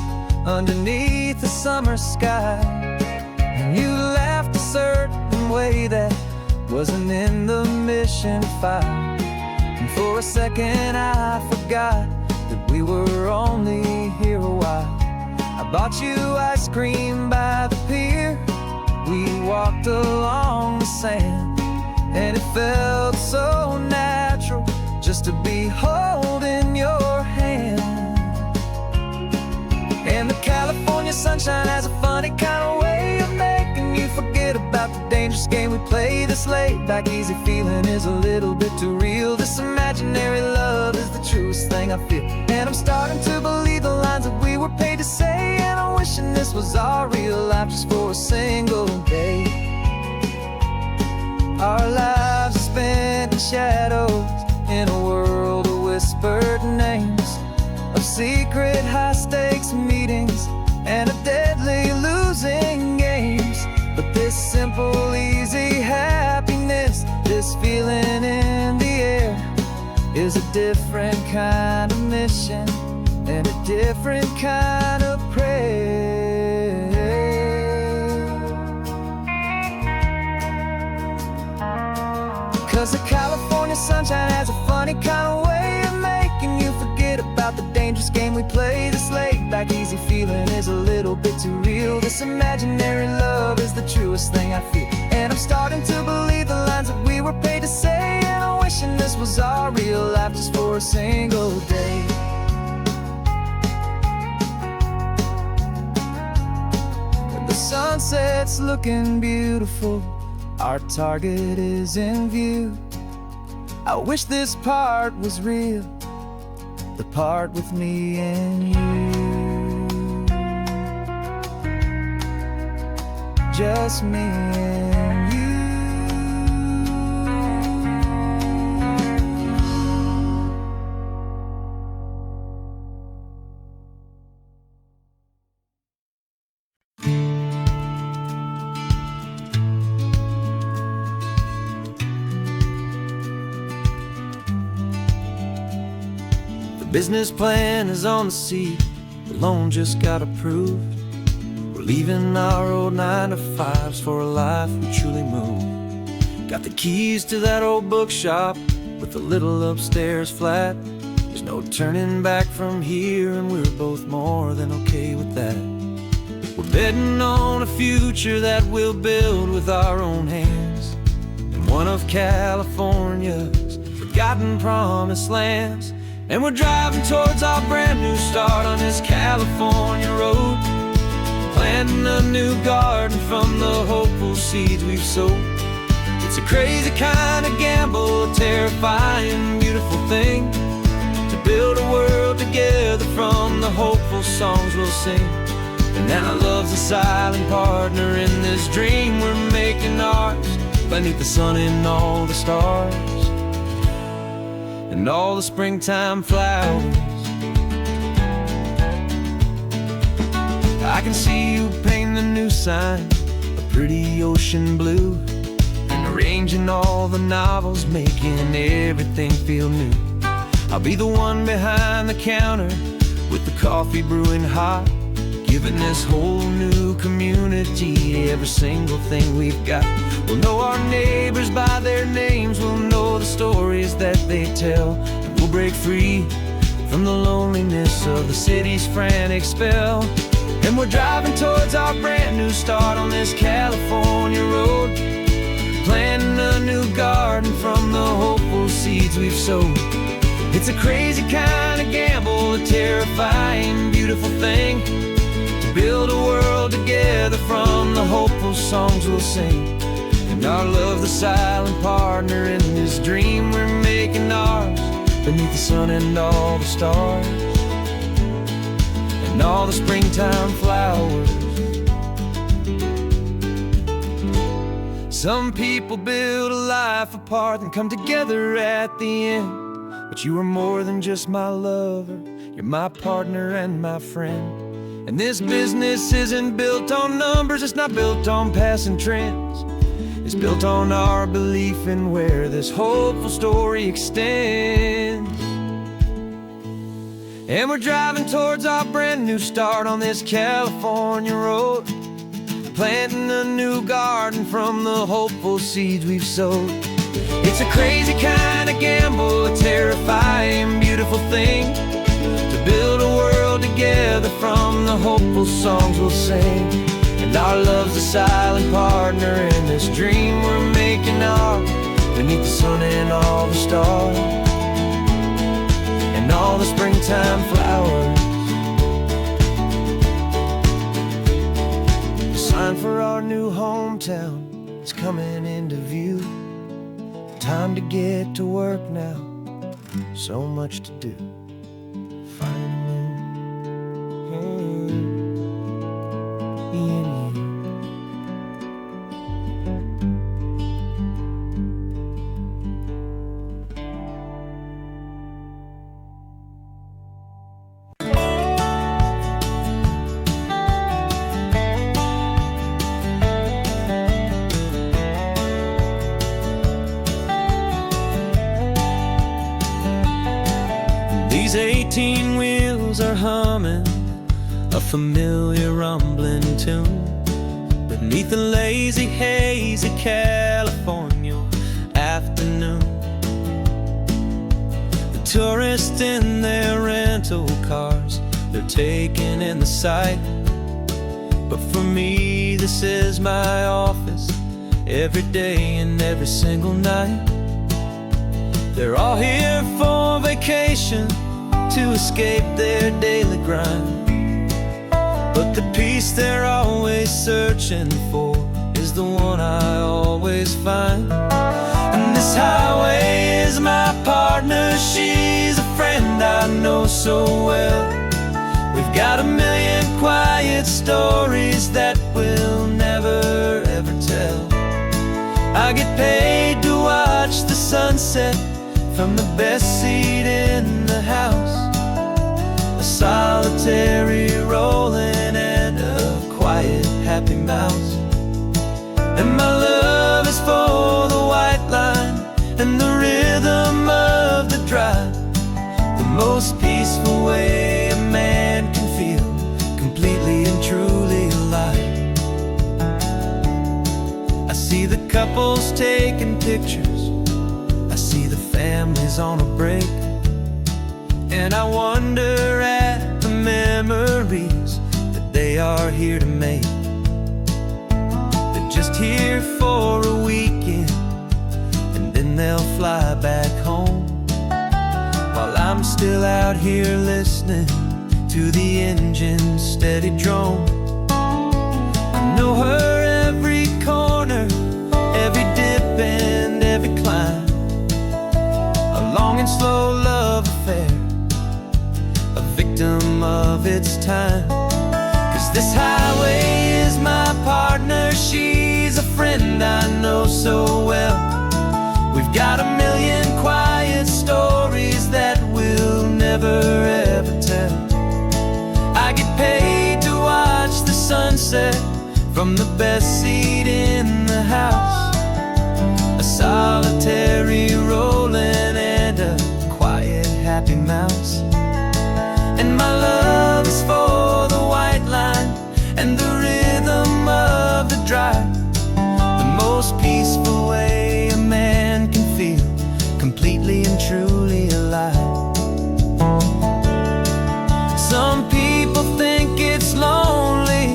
underneath the summer sky. And you laughed a certain way that wasn't in the mission file, and for a second I forgot that we were only here a while. I bought you ice cream by the pier, we walked along the sand, and it felt so natural just to be holding your hand. And the California sunshine has a funny kind of way of making you forget about the dangerous game we play. This laid-back, easy feeling is a little bit too real. This imaginary love is the truest thing I feel, and I'm starting to believe the lines that we were paid to say. And I'm wishing this was our real life just for a single day. Our lives are spent in shadows in a world of whispered names. secret high-stakes meetings and a deadly losing games. But this simple, easy happiness, this feeling in the air, is a different kind of mission and a different kind of prayer. 'Cause the California sunshine has a funny kind of way of making you forget about the dangerous game we play. This laid-back, easy feeling is a little bit too real. This imaginary love is the truest thing I feel, and I'm starting to believe the lines that we were paid to say. And I'm wishing this was our real life just for a single day. When the sunset's looking beautiful, our target is in view. I wish this part was real, the part with me and you. Just me and you. The business plan is on the seat, the loan just got approved. We're leaving our old 9-to-5s for a life we truly move. Got the keys to that old bookshop with the little upstairs flat. There's no turning back from here, and we're both more than okay with that. We're betting on a future that we'll build with our own hands, in one of California's forgotten promised lands. And we're driving towards our brand new start on this California road, planting a new garden from the hopeful seeds we've sowed. It's a crazy kind of gamble, a terrifying, beautiful thing, to build a world together from the hopeful songs we'll sing. And now love's a silent partner in this dream we're making ours, beneath the sun and all the stars and all the springtime flowers. I can see you painting the new sign a pretty ocean blue, and arranging all the novels, making everything feel new. I'll be the one behind the counter with the coffee brewing hot, giving this whole new community every single thing we've got. We'll know our neighbors by their names, we'll know the stories that they tell, and we'll break free from the loneliness of the city's frantic spell. And we're driving towards our brand new start on this California road, planting a new garden from the hopeful seeds we've sowed. It's a crazy kind of gamble, a terrifying, beautiful thing, to build a world together from the hopeful songs we'll sing. And our love's the silent partner in this dream we're making ours, beneath the sun and all the stars and all the springtime flowers. Some people build a life apart and come together at the end, but you are more than just my lover, you're my partner and my friend. And this business isn't built on numbers, it's not built on passing trends. It's built on our belief in where this hopeful story extends. And we're driving towards our brand new start on this California road, planting a new garden from the hopeful seeds we've sowed. It's a crazy kind of gamble, a terrifying, beautiful thing, to build a world together from the hopeful songs we'll sing. And our love's a silent partner in this dream we're making ours, beneath the sun and all the stars and all the springtime flowers. The sign for our new hometown is coming into view. Time to get to work now, so much to do. 18 wheels are humming a familiar rumbling tune beneath the lazy, hazy California afternoon. The tourists in their rental cars, they're taking in the sight. But for me, this is my office, every day and every single night. They're all here for vacation, to escape their daily grind. But the peace they're always searching for is the one I always find. And this highway is my partner, she's a friend I know so well. We've got a million quiet stories that we'll never ever tell. I get paid to watch the sunset from the best seat in the house. A solitary rolling and a quiet happy mouse. And my love is for the white line and the rhythm of the drive. The most peaceful way a man can feel completely and truly alive. I see the couples taking pictures, I see the families on a break, and I wonder at the memories that they are here to make. They're just here for a weekend, and then they'll fly back home, while I'm still out here listening to the engine's steady drone. I know her every corner, every dip and every climb. A long and slow love affair, a victim of its time. 'Cause this highway is my partner, she's a friend I know so well. We've got a million quiet stories that we'll never ever tell. I get paid to watch the sunset from the best seat in the house. A solitary rolling and a quiet happy mouse. And my love is for the white line and the rhythm of the drive. The most peaceful way a man can feel completely and truly alive. Some people think it's lonely,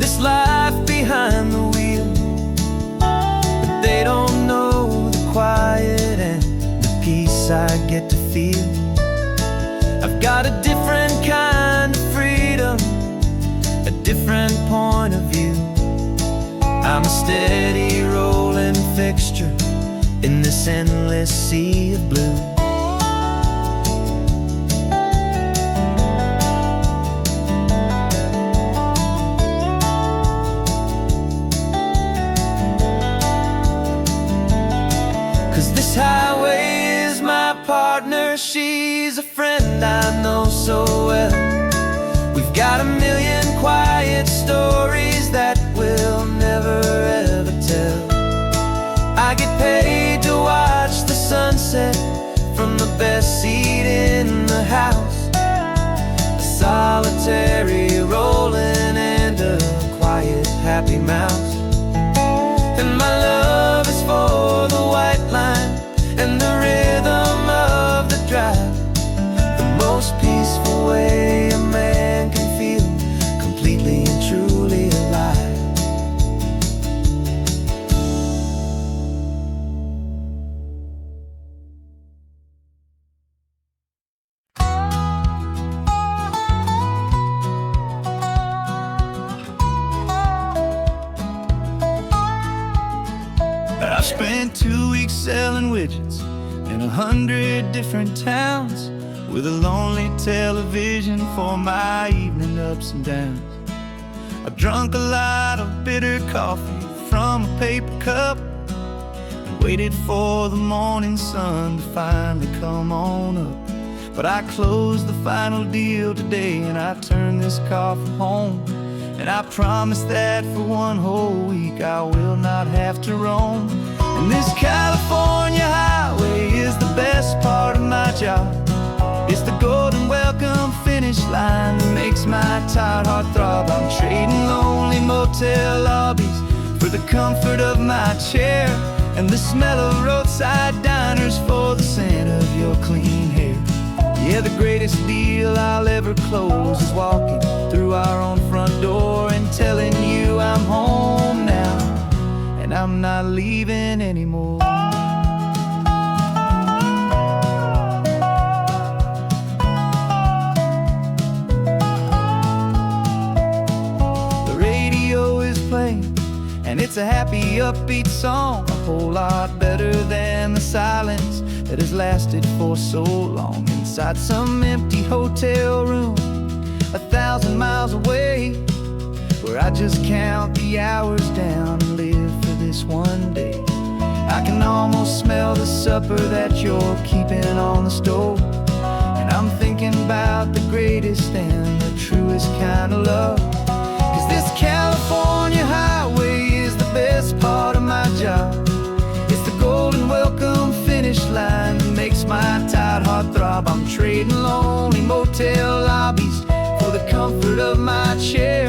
this life behind the wheel, but they don't know the quiet and the peace I get to feel. I've got a different kind of freedom, a different point of view. I'm a steady rolling fixture in this endless sea of blue. This highway is my partner, she's a friend I know so well. We've got a million quiet stories that we'll never ever tell. I get paid to watch the sunset from the best seat in the house. A solitary rolling and a quiet happy mouse. And my love is for the white line and the rhythm of the drive. The most peaceful way a man can feel completely and truly alive. I've spent 2 weeks selling widgets in 100 different towns, with a lonely television for my evening ups and downs. I've drunk a lot of bitter coffee from a paper cup and waited for the morning sun to finally come on up. But I closed the final deal today and I turned this car for home. And I promise that for 1 whole week I will not have to roam. And this California highway is the best part of my job. It's the golden welcome finish line that makes my tired heart throb. I'm trading lonely motel lobbies for the comfort of my chair and the smell of roadside diners for the scent of your clean hair. Yeah, the greatest deal I'll ever close is walking through our own front door and telling you I'm home now, and I'm not leaving anymore. The radio is playing, and it's a happy, upbeat song, a whole lot better than the silence that has lasted for so long inside some empty hotel room 1,000 miles away, where I just count the hours down and live for this one day. I can almost smell the supper that you're keeping on the stove, and I'm thinking about the greatest and the truest kind of love. 'Cause this California highway is the best part of my job. It's the golden welcome finish line that makes my tired heart throb. I'm trading lonely motel lobbies for the comfort of my chair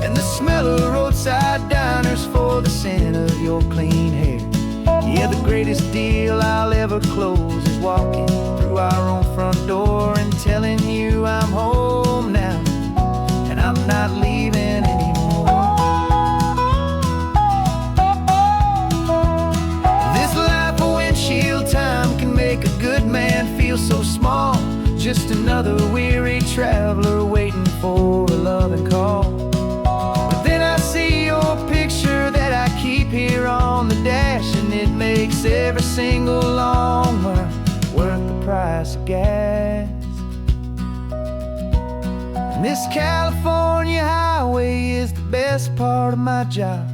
and the smell of roadside diners for the scent of your clean hair. Yeah, the greatest deal I'll ever close is walking through our own front door and telling you I'm home now, and I'm not leaving anymore. This life of windshield time can make a good man feel so small, just another weary traveler waiting for a loving call. But then I see your picture that I keep here on the dash, and it makes every single long mile worth the price of gas. And this California highway is the best part of my job.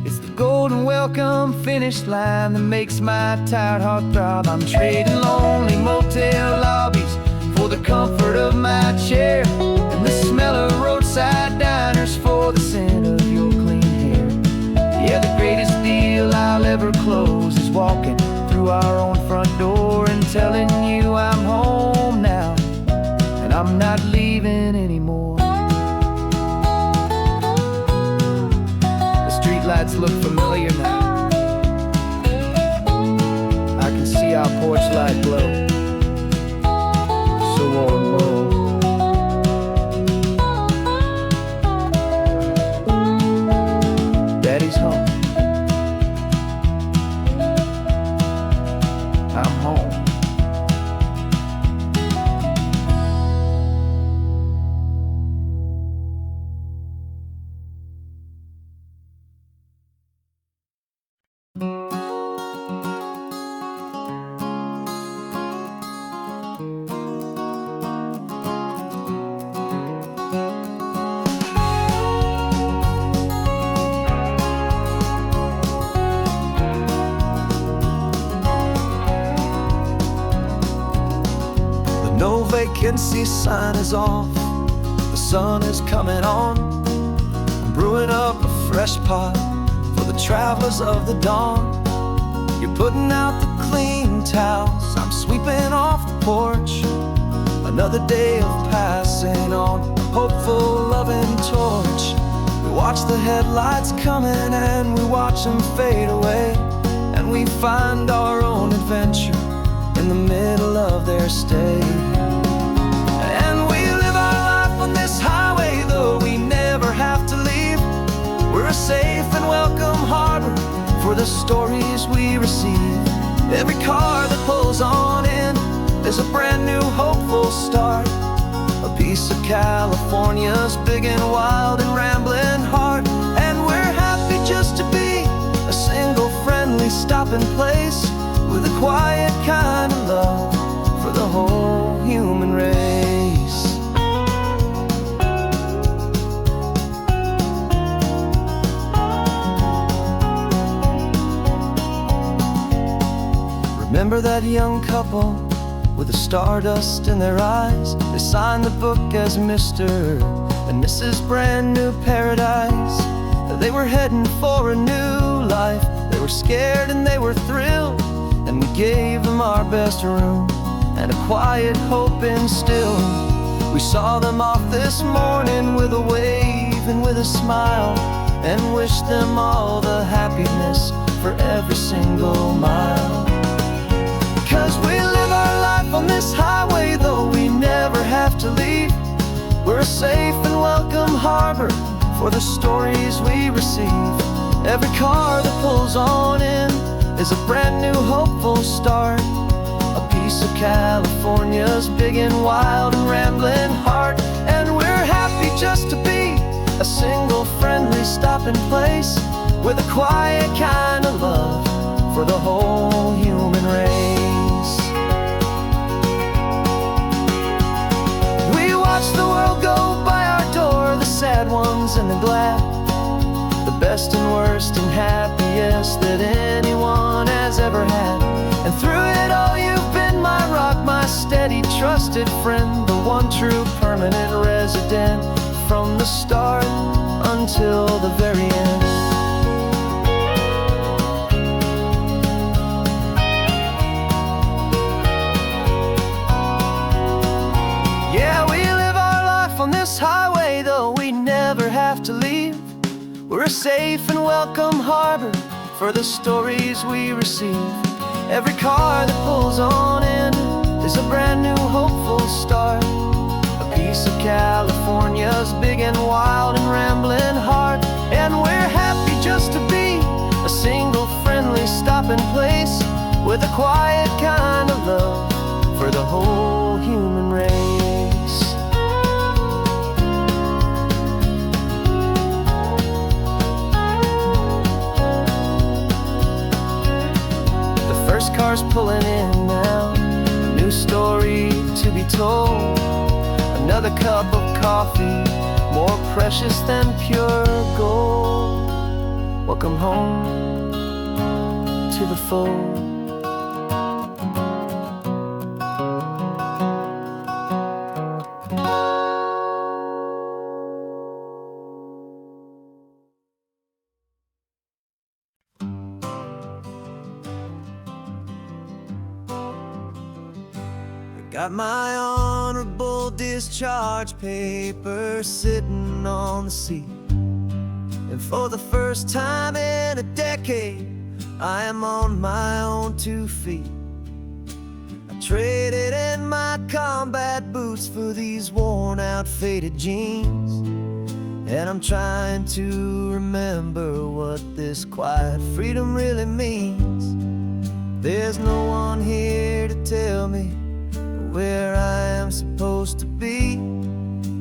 It's the golden welcome finish line that makes my tired heart throb. I'm trading lonely motel lobbies for the comfort of my chair and the smell of roadside diners for the scent of your clean hair. Yeah, the greatest deal I'll ever close is walking through our own front door and telling you I'm home now, and I'm not leaving anymore. The streetlights look familiar now. I can see our porch light glow, so warm, low. Daddy's home. I'm home. No vacancy sign is off, the sun is coming on. I'm brewing up a fresh pot for the travelers of the dawn. You're putting out the clean towels, I'm sweeping off the porch. Another day of passing on a hopeful, loving torch. We watch the headlights coming and we watch them fade away, and we find our own adventure in the middle of their stay. And we live our life on this highway, though we never have to leave. We're a safe and welcome harbor for the stories we receive. Every car that pulls on in is a brand new hopeful start, a piece of California's big and wild and rambling heart. And we're happy just to be a single friendly stopping place with a quiet kind of love for the whole human race. Remember that young couple with the stardust in their eyes? They signed the book as Mr. and Mrs. Brand New Paradise. They were heading for a new life. They were scared and they were thrilled, and we gave them our best room and a quiet hope instilled. We saw them off this morning with a wave and with a smile, and wished them all the happiness for every single mile. 'Cause we live our life on this highway, though we never have to leave. We're a safe and welcome harbor for the stories we receive. Every car that pulls on in is a brand new hopeful start, a piece of California's big and wild and rambling heart. And we're happy just to be a single friendly stopping place, with a quiet kind of love for the whole human race. We watch the world go by our door, the sad ones and the glad, the best and worst and happiest that anyone has ever had. And through it all you've been my rock, my steady trusted friend, the one true permanent resident, from the start until the very end. Yeah, we live our life on this highway, though we never have to leave. We're a safe and welcome harbor for the stories we receive. Every car that pulls on in is a brand new hopeful start, a piece of California's big and wild and rambling heart. And we're happy just to be a single friendly stopping place, with a quiet kind of love for the whole human race. Cars pulling in now, a new story to be told, another cup of coffee more precious than pure gold. Welcome home to the fold. Got my honorable discharge paper sitting on the seat, and for the first time in a decade, I am on my own 2 feet. I traded in my combat boots for these worn out faded jeans, and I'm trying to remember what this quiet freedom really means. There's no one here to tell me where I am supposed to be,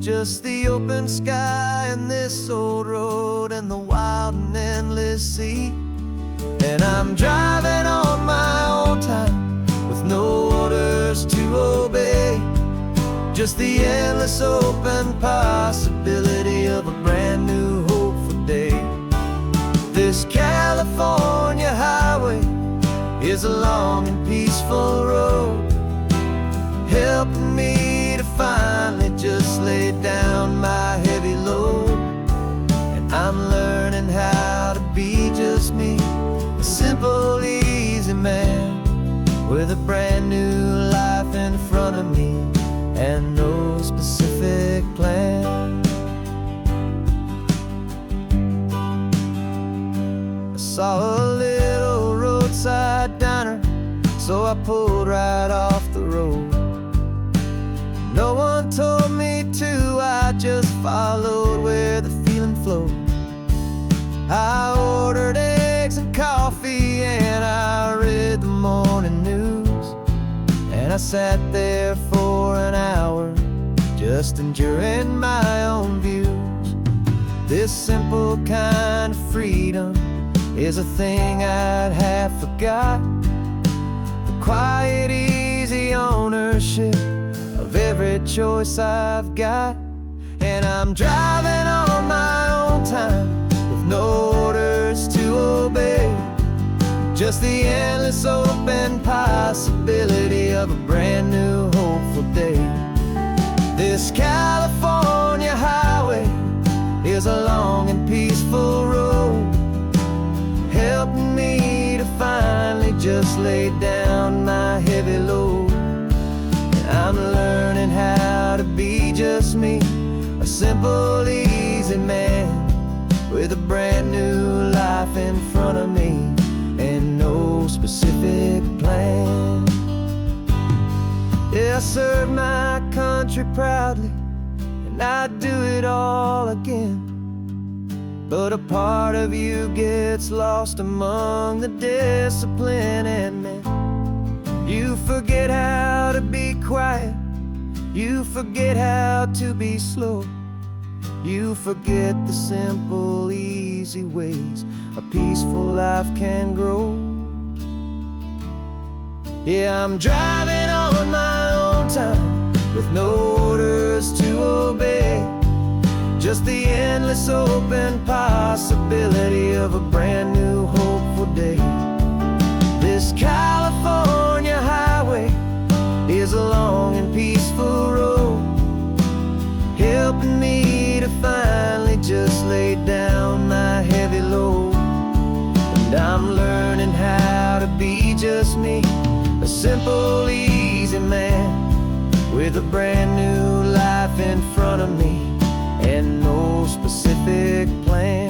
just the open sky and this old road and the wild and endless sea. And I'm driving on my own time with no orders to obey, just the endless open possibility of a brand new hopeful day. This California highway is a long and peaceful road, helping me to finally just lay down my heavy load. And I'm learning how to be just me, a simple, easy man, with a brand new life in front of me and no specific plan. I saw a little roadside diner, so I pulled right off the road. No one told me to, I just followed where the feeling flowed. I ordered eggs and coffee and I read the morning news, and I sat there for an hour just enduring my own views. This simple kind of freedom is a thing I'd have forgot, the quiet, easy ownership of every choice I've got. And I'm driving on my own time with no orders to obey, just the endless open possibility of a brand new hopeful day. This California highway is a long and peaceful road, helping me to finally just lay down my heavy load. just me, a simple, easy man with a brand new life in front of me and no specific plan. Yeah, I serve my country proudly, and I'd do it all again. But a part of you gets lost among the discipline and men. You forget how to be quiet, you forget how to be slow, you forget the simple, easy ways a peaceful life can grow. Yeah, I'm driving on my own time with no orders to obey, just the endless open possibility of a brand new hopeful day. This California highway is a long and peaceful road, helping me to finally just lay down my heavy load. And I'm learning how to be just me, a simple, easy man with a brand new life in front of me and no specific plan.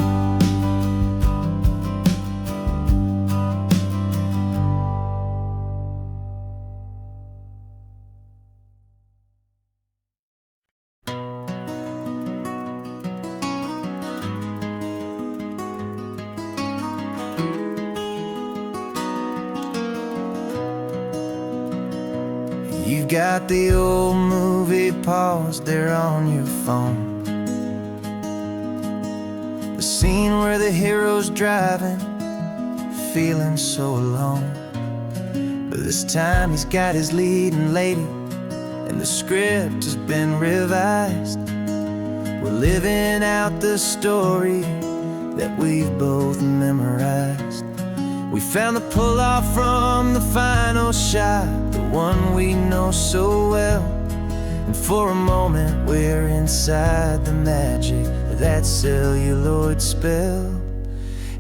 You've got the old movie paused there on your phone, the scene where the hero's driving, feeling so alone. But this time he's got his leading lady, and the script has been revised. We're living out the story that we've both memorized. We found the pull-off from the final shot, the one we know so well. And for a moment we're inside the magic of that celluloid spell.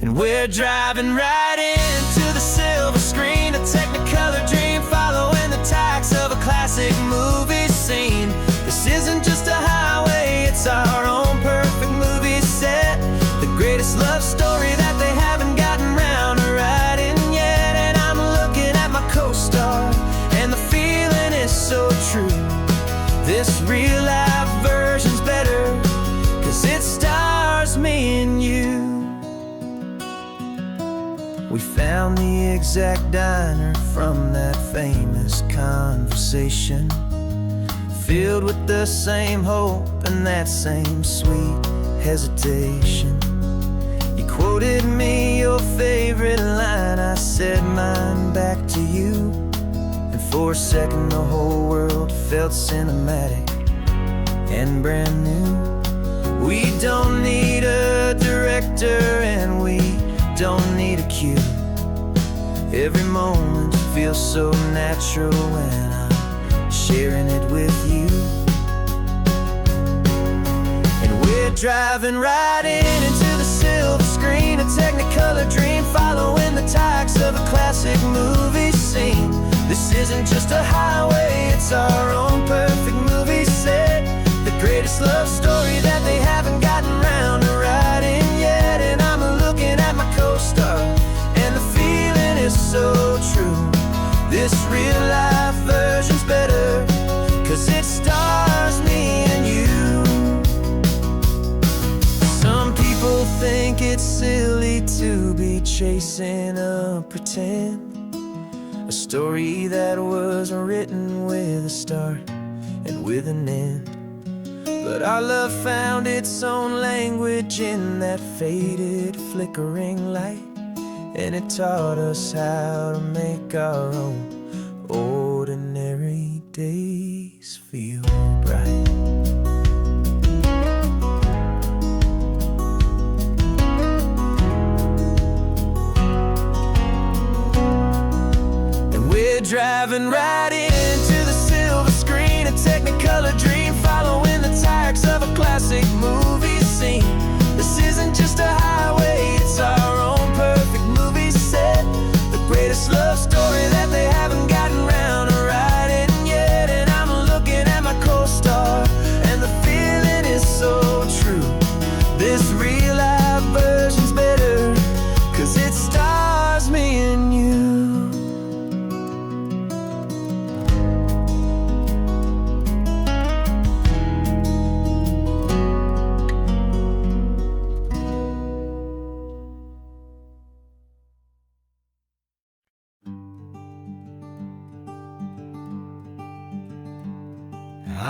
And we're driving right into the silver screen, a Technicolor dream, following the tacks of a classic movie scene. This isn't just a highway, it's our own perfect movie set, the greatest love story that they haven't gotten round to writing yet. And I'm looking at my co-star, and the feeling is so true. This real life version's better, 'cause it stars me and you. We found the exact diner from that famous conversation, filled with the same hope and that same sweet hesitation. You quoted me your favorite line, I said mine back to you. And for a second the whole world felt cinematic and brand new. We don't need a director and we don't need a cue. Every moment feels so natural when I'm sharing it with you. And we're driving right into the silver screen, a Technicolor dream, following the tacks of a classic movie scene. This isn't just a highway, it's our own perfect movie set, the greatest love story that they haven't gotten round to writing yet. And I'm looking at my co-star, and the feeling is so true. This real life version's better, 'cause it stars me and you. Some people think it's silly to be chasing a pretend, a story that was written with a start and with an end. But our love found its own language in that faded, flickering light, and it taught us how to make our own ordinary days feel bright. And we're driving right into the silver screen, a Technicolor dream, following the tacks of a classic movie scene. This isn't just a highway, it's our own perfect movie set, the greatest love story that they haven't gotten round to writing yet. And I'm looking at my co-star, and the feeling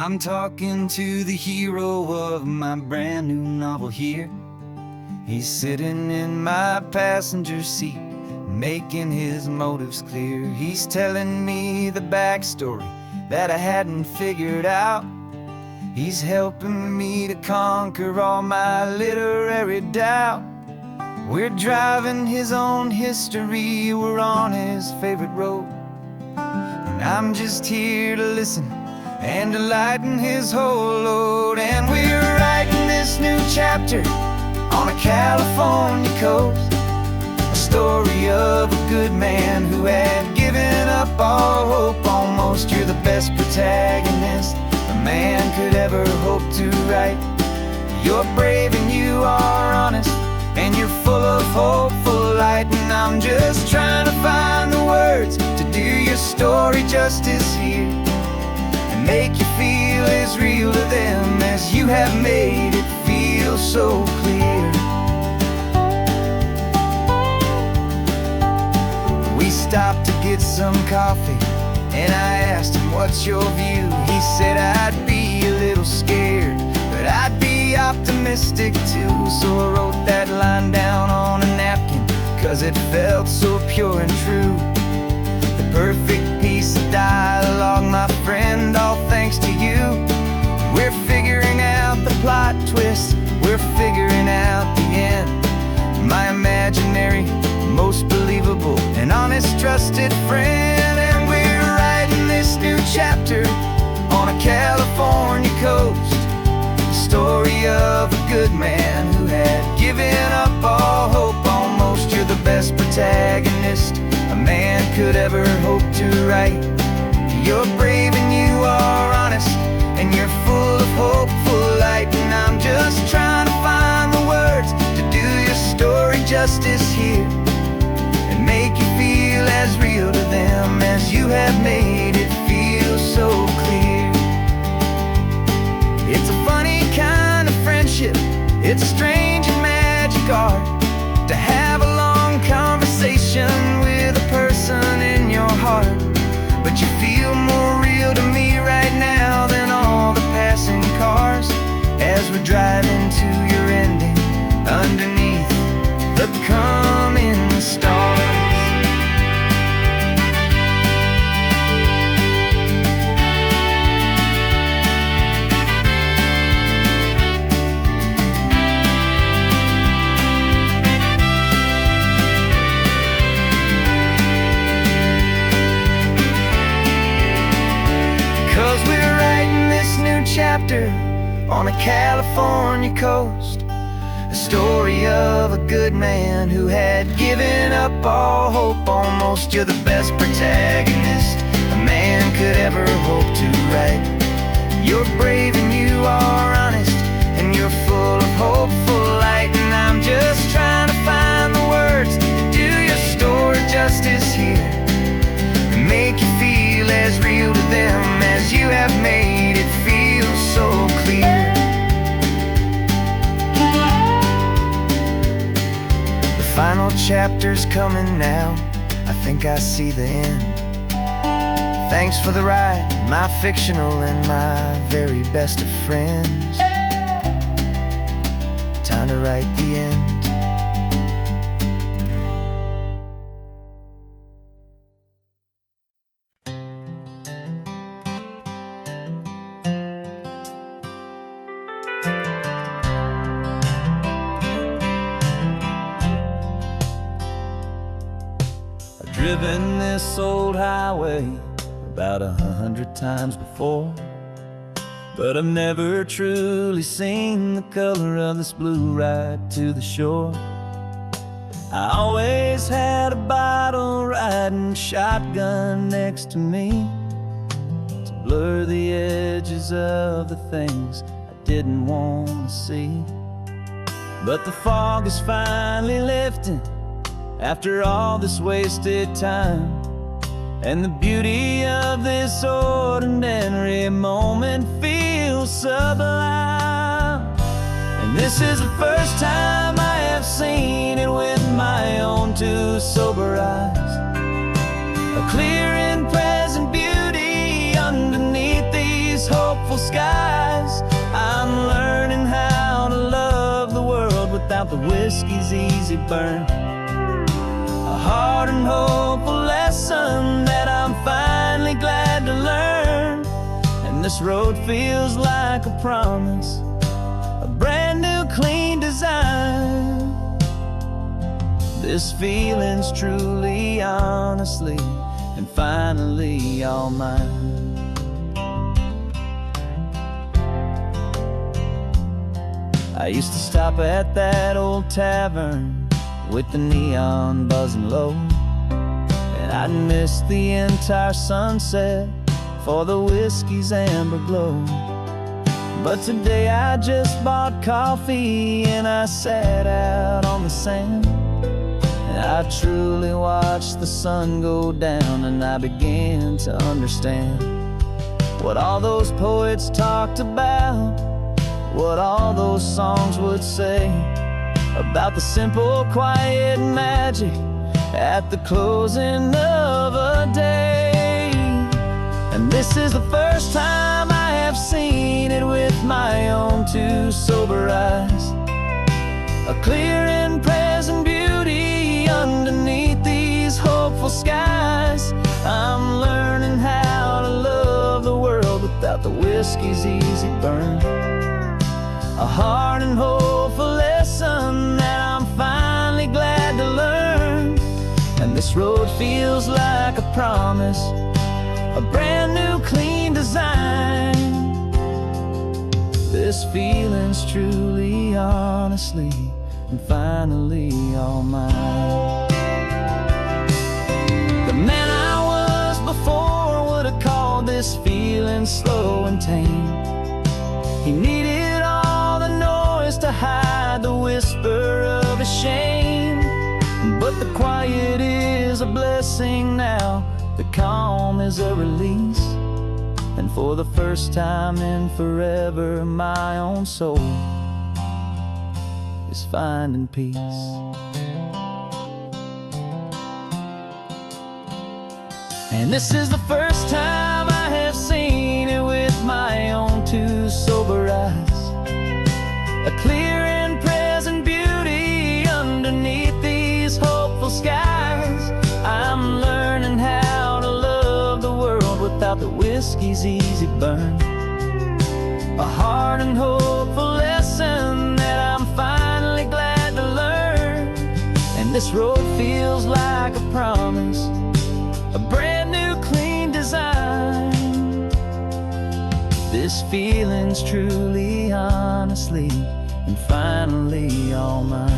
I'm talking to the hero of my brand new novel here. He's sitting in my passenger seat, making his motives clear. He's telling me the backstory that I hadn't figured out. He's helping me to conquer all my literary doubt. We're driving his own history, we're on his favorite road, and I'm just here to listen and to lighten his whole load. And we're writing this new chapter on a California coast, a story of a good man who had given up all hope almost. You're the best protagonist a man could ever hope to write. You're brave and you are honest, and you're full of hopeful light. And I'm just trying to find the words to do your story justice here, and make you feel as real to them as you have made it feel so clear. We stopped to get some coffee, and I asked him, what's your view? He said, I'd be a little scared, but I'd be optimistic too. So I wrote that line down on a napkin, 'cause it felt so pure and true. The perfect piece of dialogue, my friend, all thanks to you. We're figuring out the plot twist, we're figuring out the end. My imaginary, most believable and honest trusted friend. And we're writing this new chapter on a California coast, the story of a good man who had given up all hope almost. You're the best protagonist a man could ever hope to write. You're brave and you are honest, and you're full of hopeful light. And I'm just trying to find the words to do your story justice here, and make you feel as real to them as you have made it feel so clear. It's a funny kind of friendship, it's a strange and magic art to have a long conversation with a person in your heart. But you feel more real to me right now than all the passing cars, as we're driving to your ending underneath the coming stars. 'Cause we're writing this new chapter on a California coast, a story of a good man who had given up all hope almost. You're the best protagonist a man could ever hope to write. You're brave and you are honest, and you're full of hopeful light. And I'm just trying to find the words to do your story justice here, and make you feel as real to them as you have made it feel so clear. The final chapter's coming now, I think I see the end. Thanks for the ride, my fictional and my very best of friends. Time to write the end. Driven this old highway about 100 times before, but I've never truly seen the color of this blue ride to the shore. I always had a bottle riding shotgun next to me to blur the edges of the things I didn't want to see. But the fog is finally lifting after all this wasted time, and the beauty of this ordinary moment feels sublime. And this is the first time I have seen it with my own two sober eyes, a clear and present beauty underneath these hopeful skies. without the whiskey's easy burn. A hard and hopeful lesson that I'm finally glad to learn. And this road feels like a promise, a brand new clean design. This feeling's truly, honestly, and finally all mine. I used to stop at that old tavern with the neon buzzing low, and I'd miss the entire sunset for the whiskey's amber glow. But today I just bought coffee and I sat out on the sand, and I truly watched the sun go down, and I began to understand what all those poets talked about, what all those songs would say about the simple, quiet magic at the closing of a day. And this is the first time I have seen it with my own two sober eyes, a clear and present beauty underneath these hopeful skies. I'm learning how to love the world without the whiskey's easy burn. A hard and hopeful lesson that I'm finally glad to learn. And this road feels like a promise, a brand new clean design. This feeling's truly, honestly, and finally all mine. The man I was before would have called this feeling slow and tame. He needed all the noise to hide the whisper of his shame. But the quiet is a blessing now, the calm is a release. And for the first time in forever, my own soul is finding peace. And this is the first time I have seen it with my own two sober eyes, a clear and present beauty underneath these hopeful skies. I'm learning how to love the world without the whiskey's easy burn. A hard and hopeful lesson that I'm finally glad to learn. And this road feels like a promise, a brand new clean design. This feeling's truly, honestly, and finally all mine.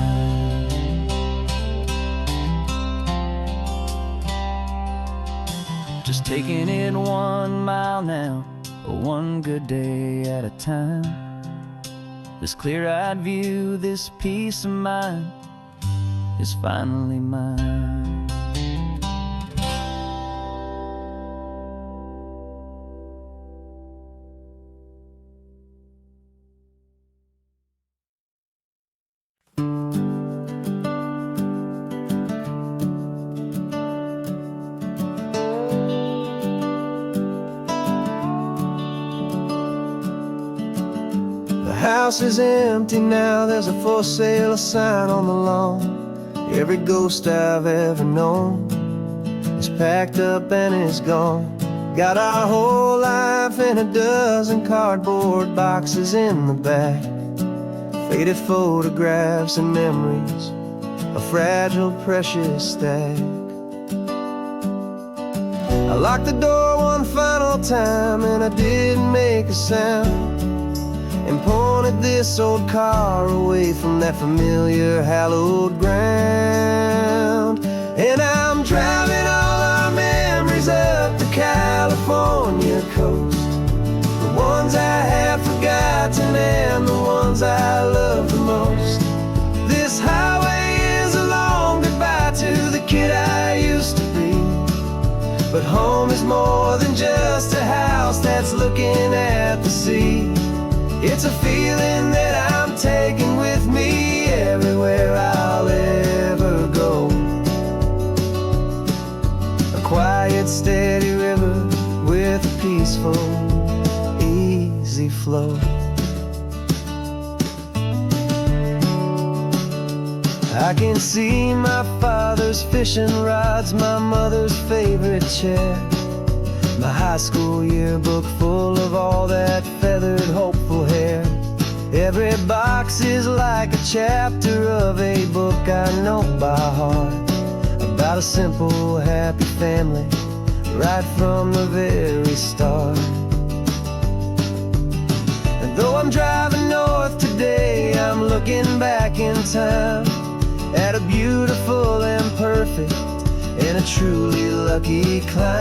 Just taking it 1 mile now, one good day at a time. This clear-eyed view, this peace of mind is finally mine. The house is empty now, there's a for sale sign on the lawn. Every ghost I've ever known is packed up and is gone. Got our whole life in a dozen cardboard boxes in the back, faded photographs and memories, a fragile, precious stack. I locked the door one final time and I didn't make a sound, and pointed this old car away from that familiar hallowed ground. And I'm driving all our memories up the California coast, the ones I have forgotten and the ones I love the most. This highway is a long goodbye to the kid I used to be, but home is more than just a house that's looking at the sea. It's a feeling that I'm taking with me everywhere I'll ever go. A quiet, steady river with a peaceful, easy flow. I can see my father's fishing rods, my mother's favorite chair, my high school yearbook full of all that feathered, hopeful hair. Every box is like a chapter of a book I know by heart, about a simple, happy family, right from the very start. And though I'm driving north today, I'm looking back in time at a beautiful and perfect and a truly lucky climb.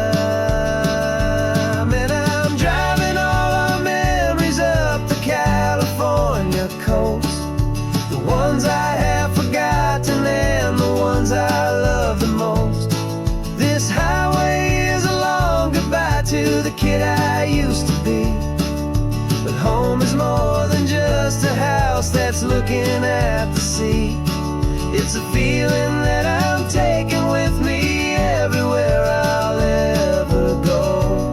And I'm driving all our memories up the California coast, the ones I have forgotten and the ones I love the most. This highway is a long goodbye to the kid I used to be, but home is more than just a house that's looking at the sea. It's a feeling that I'm taking with me everywhere I'll ever go.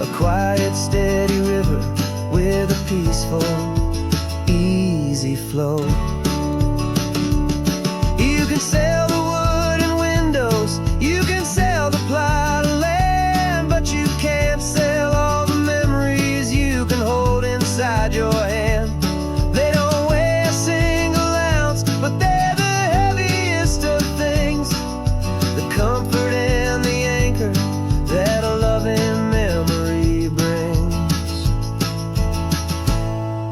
A quiet, steady river with a peaceful, easy flow. You can sail the wooden windows, you can sail the plot of land, but you can't sail all the memories you can hold inside your hand. They don't weigh a single ounce, but they're the heaviest of things, the comfort and the anchor that a loving memory brings.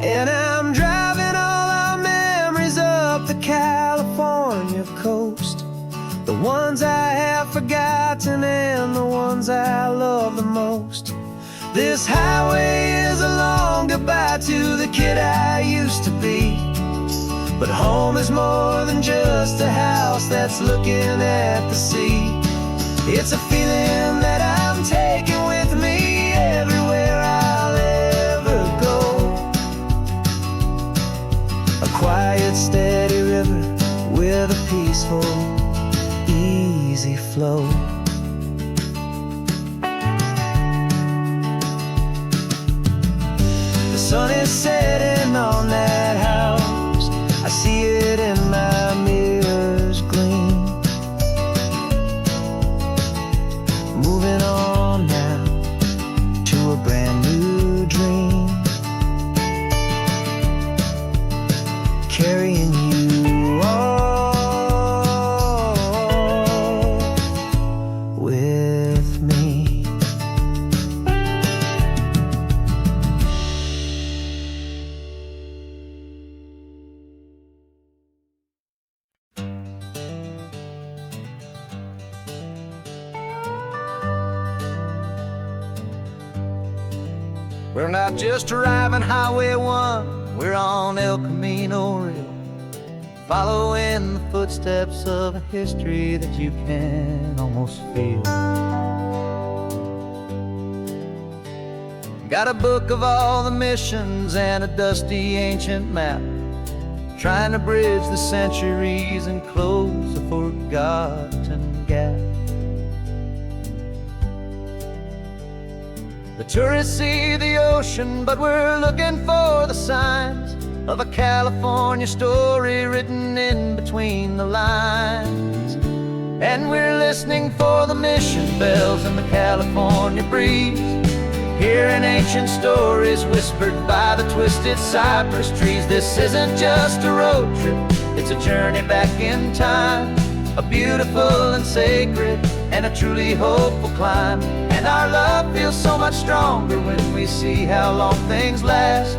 And I'm driving all our memories up the California coast, the ones I have forgotten and the ones I love the most. This highway is a long goodbye to the kid I used to be, but home is more than just a house that's looking at the sea. It's a feeling that I'm taking with me everywhere I'll ever go. A quiet, steady river with a peaceful, easy flow. The sun is setting on that house, I see it in my mirror's gleam. Moving on now to a brand new dream, carrying you all with me. We're not just driving Highway 1, we're on El Camino Real, following the footsteps of a history that you can almost feel. Got a book of all the missions and a dusty ancient map, trying to bridge the centuries and close a forgotten gap. The tourists see the ocean, but we're looking for the signs of a California story written in between the lines. And we're listening for the mission bells in the California breeze, hearing ancient stories whispered by the twisted cypress trees. This isn't just a road trip, it's a journey back in time, a beautiful and sacred and a truly hopeful climb. And our love feels so much stronger when we see how long things last,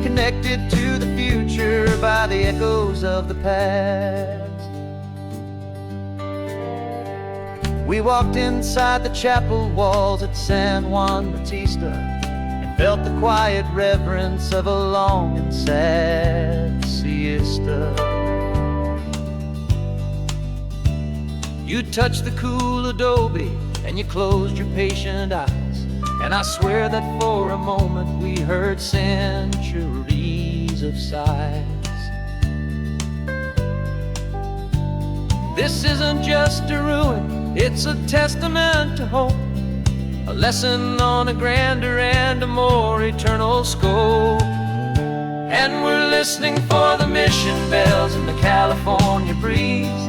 connected to the future by the echoes of the past. We walked inside the chapel walls at San Juan Bautista and felt the quiet reverence of a long and sad siesta. You touched the cool adobe and you closed your patient eyes, and I swear that for a moment we heard centuries of sighs. This isn't just a ruin, it's a testament to hope, a lesson on a grander and a more eternal scope. And we're listening for the mission bells and the California breeze,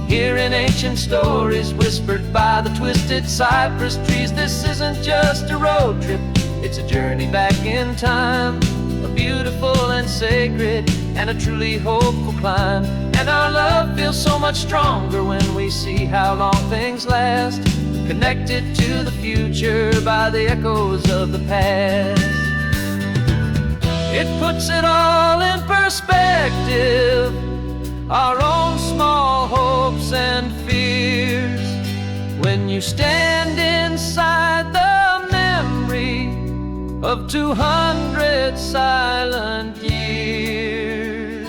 hearing ancient stories whispered by the twisted cypress trees. This isn't just a road trip, it's a journey back in time, a beautiful and sacred and a truly hopeful climb. And our love feels so much stronger when we see how long things last, connected to the future by the echoes of the past. It puts it all in perspective, our own small hopes and fears, when you stand inside the memory of 200 silent years.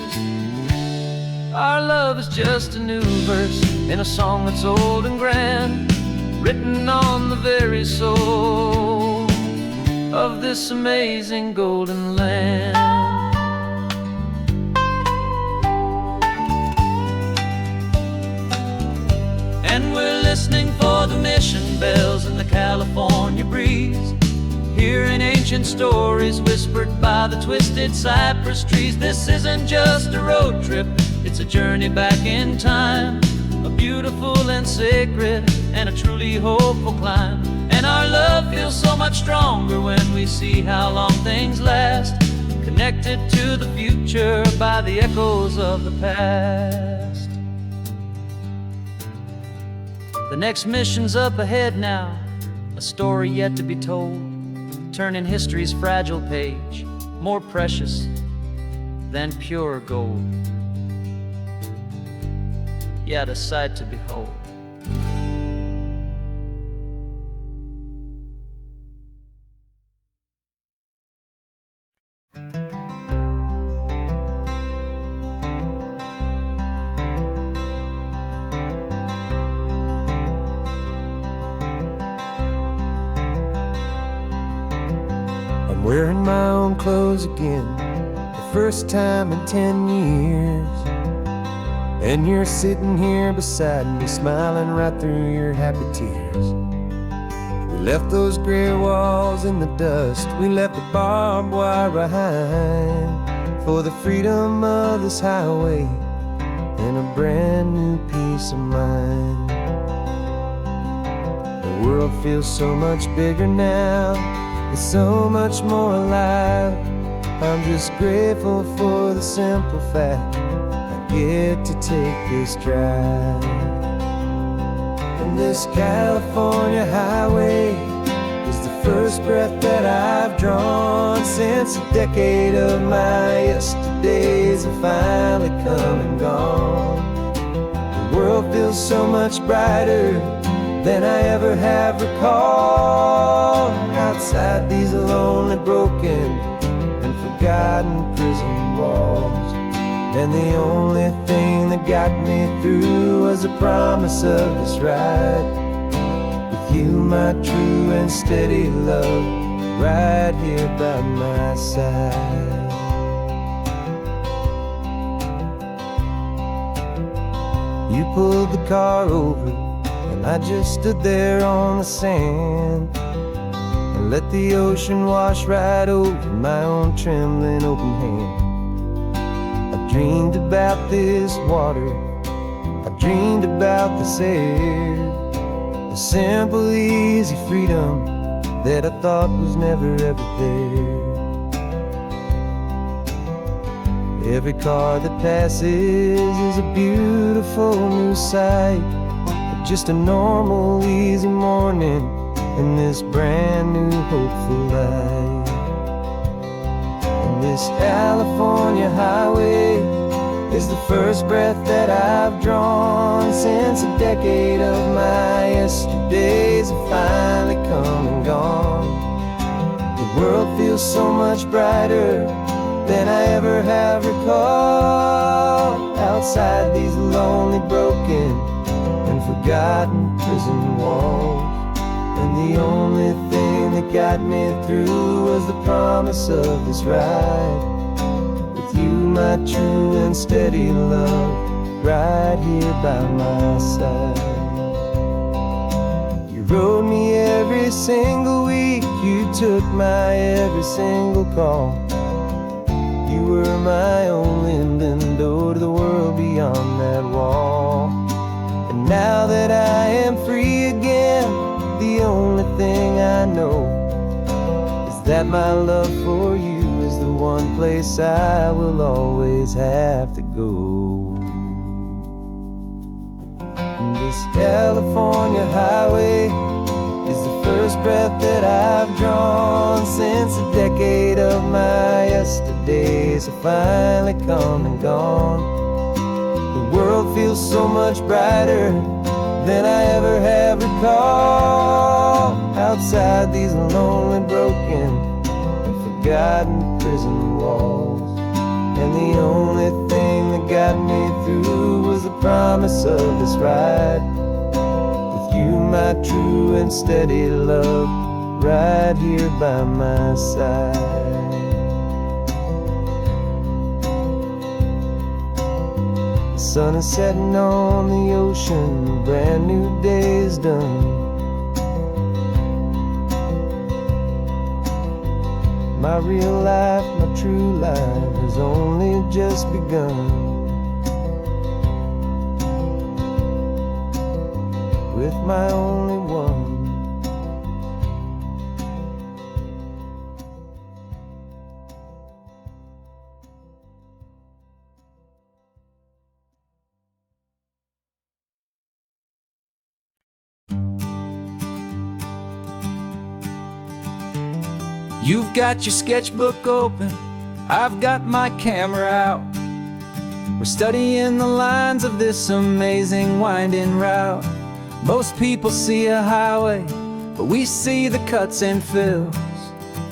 Our love is just a new verse in a song that's old and grand, written on the very soul of this amazing golden land. And we're listening for the mission bells and the California breeze, hearing ancient stories whispered by the twisted cypress trees. This isn't just a road trip, it's a journey back in time, a beautiful and sacred and a truly hopeful climb. And our love feels so much stronger when we see how long things last, connected to the future by the echoes of the past. The next mission's up ahead now, a story yet to be told, turning history's fragile page more precious than pure gold. Yet a sight to behold. I'm wearing my own clothes again, the first time in 10 years. And you're sitting here beside me, smiling right through your happy tears. We left those gray walls in the dust, we left the barbed wire behind, for the freedom of this highway and a brand new peace of mind. The world feels so much bigger now, it's so much more alive. I'm just grateful for the simple fact get to take this drive. And this California highway is the first breath that I've drawn since a decade of my yesterdays have finally come and gone. The world feels so much brighter than I ever have recalled, outside these lonely, broken and forgotten prison walls. And the only thing that got me through was the promise of this ride with you, my true and steady love, right here by my side. You pulled the car over and I just stood there on the sand and let the ocean wash right over my own trembling open hand. I dreamed about this water, I dreamed about this air, the simple, easy freedom that I thought was never ever there. Every car that passes is a beautiful new sight, but just a normal, easy morning in this brand new, hopeful life. This California highway is the first breath that I've drawn since a decade of my yesterdays have finally come and gone. The world feels so much brighter than I ever have recalled, outside these lonely, broken and forgotten prison walls. And the only thing that got me through was the promise of this ride with you, my true and steady love, right here by my side. You rode me every single week, you took my every single call. You were my to the world beyond that wall. And now that I am free again, the only thing I know is that my love for you is the one place I will always have to go. And this California highway is the first breath that I've drawn since a decade of my yesterdays have finally come and gone. The world feels so much brighter than I ever have recalled. Outside these lonely, broken, and forgotten prison walls. And the only thing that got me through was the promise of this ride. You, my true and steady love, right here by my side. The sun is setting on the ocean, a brand new day is done. My real life, my true life has only just begun. With my only one. You've got your sketchbook open, I've got my camera out. We're studying the lines of this amazing winding route. Most people see a highway, but we see the cuts and fills,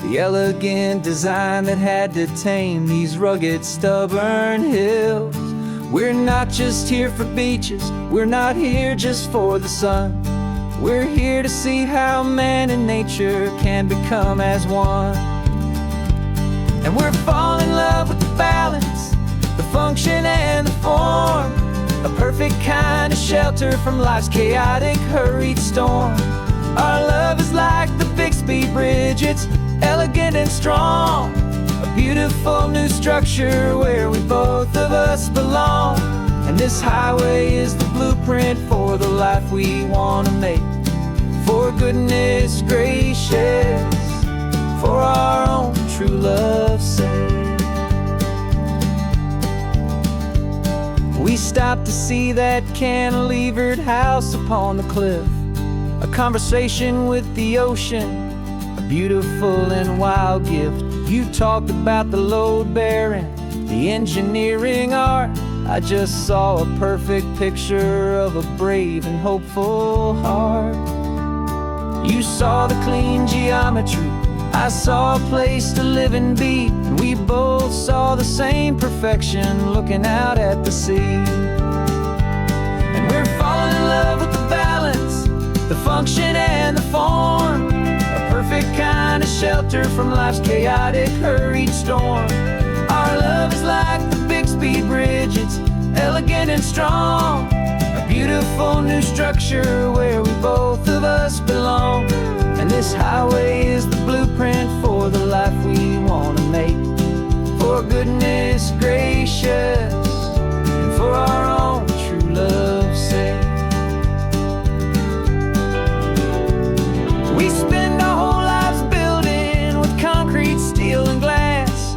the elegant design that had to tame these rugged, stubborn hills. We're not just here for beaches, we're not here just for the sun. We're here to see how man and nature can become as one. And we're falling in love with the balance, the function and the form, a perfect kind of shelter from life's chaotic, hurried storm. Our love is like the Bixby Bridge, it's elegant and strong, a beautiful new structure where we both of us belong. And this highway is the blueprint for the life we want to make. For goodness gracious, for our own true love's sake. We stopped to see that cantilevered house upon the cliff, a conversation with the ocean, a beautiful and wild gift. You talked about the load bearing, the engineering art. I just saw a perfect picture of a brave and hopeful heart. You saw the clean geometry, I saw a place to live and be, and we both saw the same perfection looking out at the sea. And we're falling in love with the balance, the function and the form, a perfect kind of shelter from life's chaotic, hurried storm. Our love is like the Bixby Bridge, it's elegant and strong, a beautiful new structure where we both of us belong. And this highway is the blueprint for the life we want to make. For goodness gracious, and for our own true love's sake. We spend our whole lives building with concrete, steel, and glass,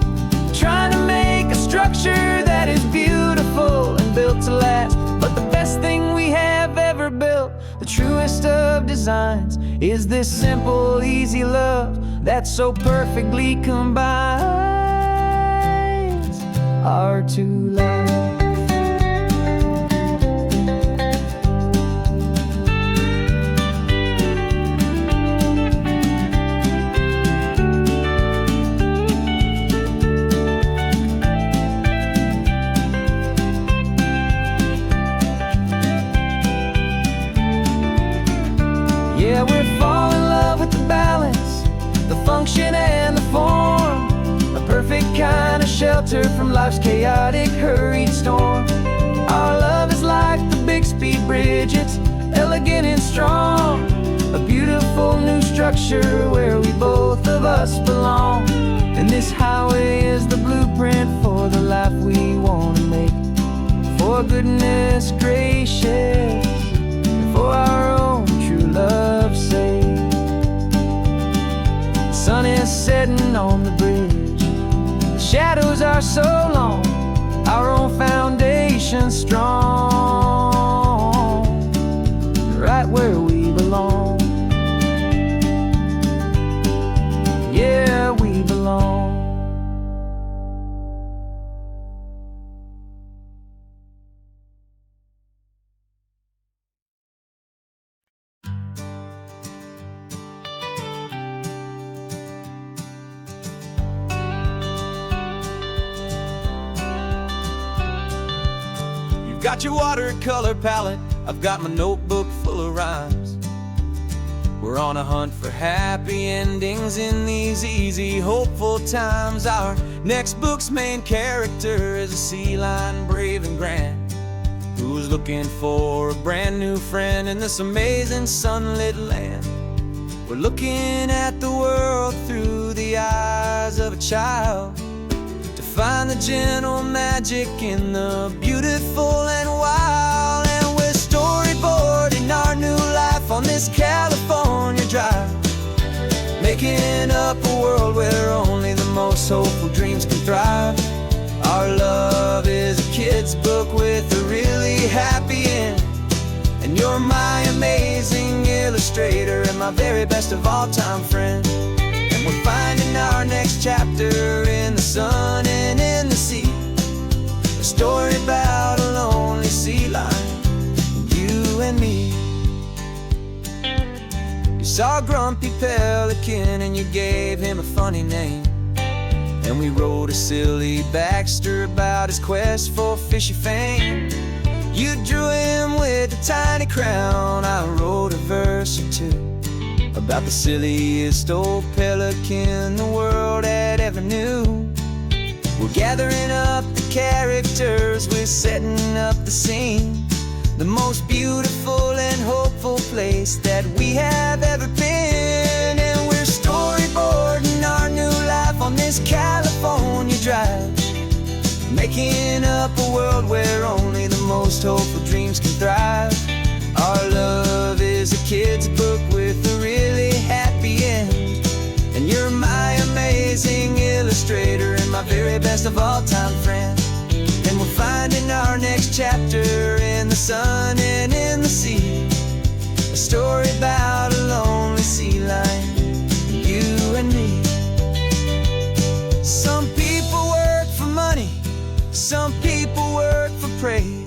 trying to make a structure that is beautiful and built to last. But the best thing we have ever built, the truest of designs, is this simple, easy love that so perfectly combines our two lives. Yeah, we're falling in love with the balance, the function and the form, a perfect kind of shelter from life's chaotic, hurried storm. Our love is like the Bixby Bridge, it's elegant and strong, a beautiful new structure where we both of us belong. And this highway is the blueprint for the life we want to make. goodness gracious, for our own true love's sake. The sun is setting on the bridge, the shadows are so long, our own foundation strong, right where we belong. Yeah, we belong. You've got your watercolor palette, I've got my notebook full of rhymes. We're on a hunt for happy endings in these easy, hopeful times. Our next book's main character is a sea lion, brave and grand, who's looking for a brand new friend in this amazing sunlit land. We're looking at the world through the eyes of a child, to find the gentle magic in the beautiful and wild. And we're storyboarding our new life on this California drive, making up a world where only the most hopeful dreams can thrive. Our love is a kid's book with a really happy end, and you're my amazing illustrator and my very best of all time friend. And we're finding our next chapter in the sun and in the sea, a story about a lonely sea lion, you and me. You saw a grumpy pelican and you gave him a funny name, and we wrote a silly Baxter about his quest for fishy fame. You drew him with a tiny crown, I wrote a verse or two about the silliest old pelican the world had ever knew. We're gathering up the characters, we're setting up the scene, the most beautiful and hopeful place that we have ever been. And we're storyboarding our new life on this California drive, making up a world where only the most hopeful dreams can thrive. Our love is a kid's book with a really happy end, and you're my amazing illustrator and my very best of all time friend. And we're finding our next chapter in the sun and in the sea, a story about a lonely sea lion, you and me. Some people work for money, some people work for praise.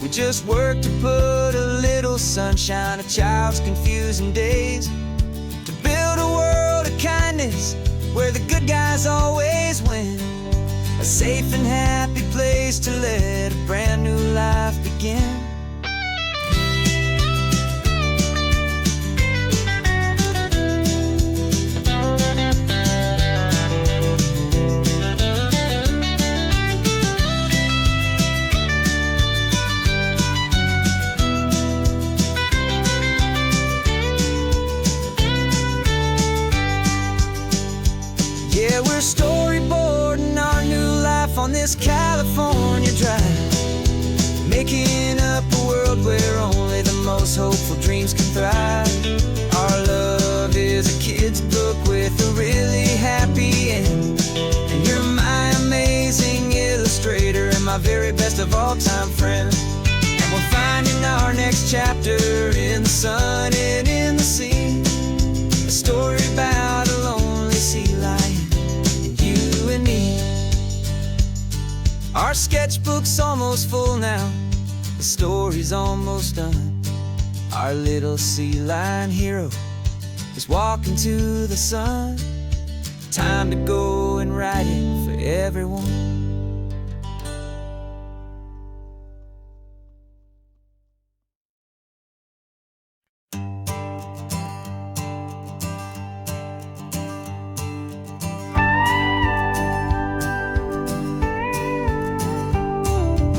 We just work to put a little sunshine in a child's confusing days, to build a world of kindness where the good guys always win, a safe and happy place to let a brand new life begin. Yeah, we're storyboarding our new life on this California drive, making up a world where only the most hopeful dreams can thrive. Our love is a kid's book with a really happy end, and you're my amazing illustrator and my very best of all time friend. And we're finding our next chapter in the sun and in the sea, a story about a lonely sea lion, you and me. Our sketchbook's almost full now, the story's almost done. Our little sea lion hero is walking to the sun. Time to go and write it for everyone.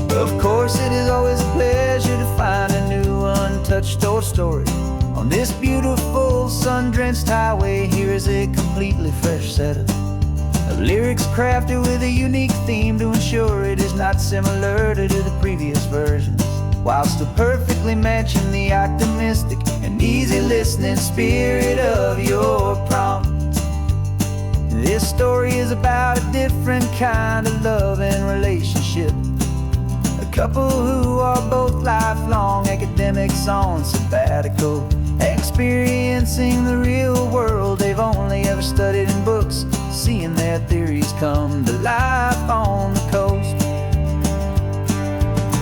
Of course, it is always a pleasure to find a new untouched old story on this beautiful sun-drenched highway. Here is a completely fresh set of lyrics crafted with a unique theme to ensure it is not similar to the previous version. while still perfectly matching the optimistic and easy listening spirit of your prompt. This story is about a different kind of love and relationship. A couple who are both lifelong academics on sabbatical, experiencing the real world they've only ever studied in books, seeing their theories come to life on the coast.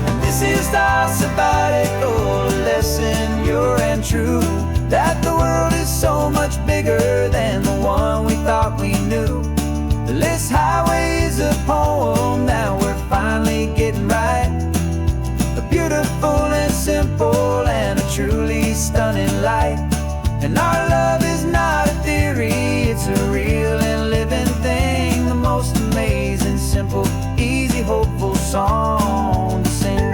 And this is our sabbatical lesson, pure and true, that the world is so much bigger than the one we thought we knew. This highway is a poem that we're finally getting right. A beautiful and simple and a truly stunning light. And our love is not a theory, it's a real and living thing. The most amazing, simple, easy, hopeful song to sing.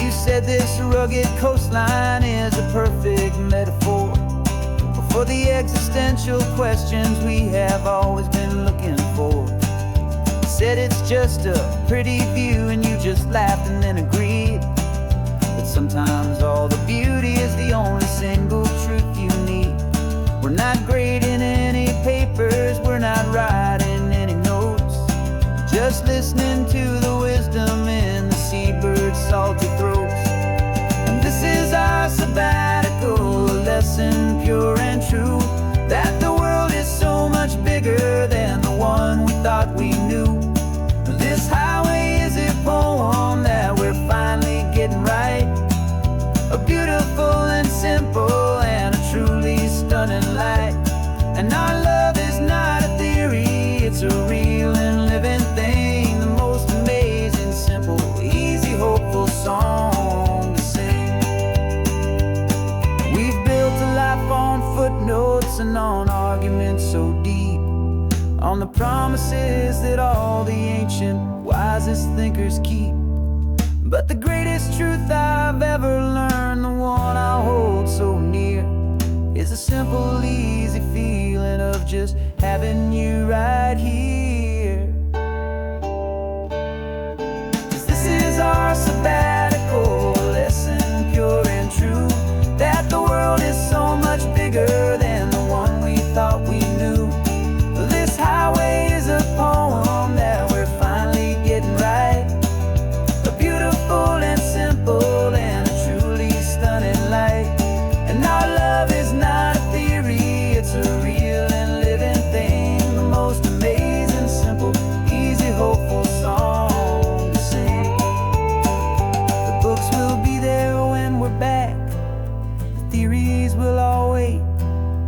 You said this rugged coastline is a perfect metaphor for the existential questions we have always been looking for. You said it's just a pretty view and you just laughed and then agreed. But sometimes all the beauty is the only single truth you need. We're not grading any papers, we're not writing any notes, just listening to the wisdom in the seabird's salty throats. And this is our sabbatical lesson, pure and true, that the world is so much bigger than the one we thought we knew. This highway is a poem that we're finally getting right. A beautiful and simple and a truly stunning light. And our love is not a theory, it's a real and living thing. The most amazing, simple, easy, hopeful song to sing. We've built a life on footnotes and on arguments so deep, on the promises that all the ancient, wisest thinkers keep. But the greatest truth I've ever learned, the one I hold so near, is a simple, easy feeling of just having you right here. 'Cause this is our sabbatical lesson, pure and true, that the world is so much bigger than the one we thought we knew. This highway is a poem that we're finally getting right. A beautiful and simple and a truly stunning light. And our love is not a theory, it's a real and living thing. The most amazing, simple, easy, hopeful song to sing. The books will be there when we're back, the theories will all wait.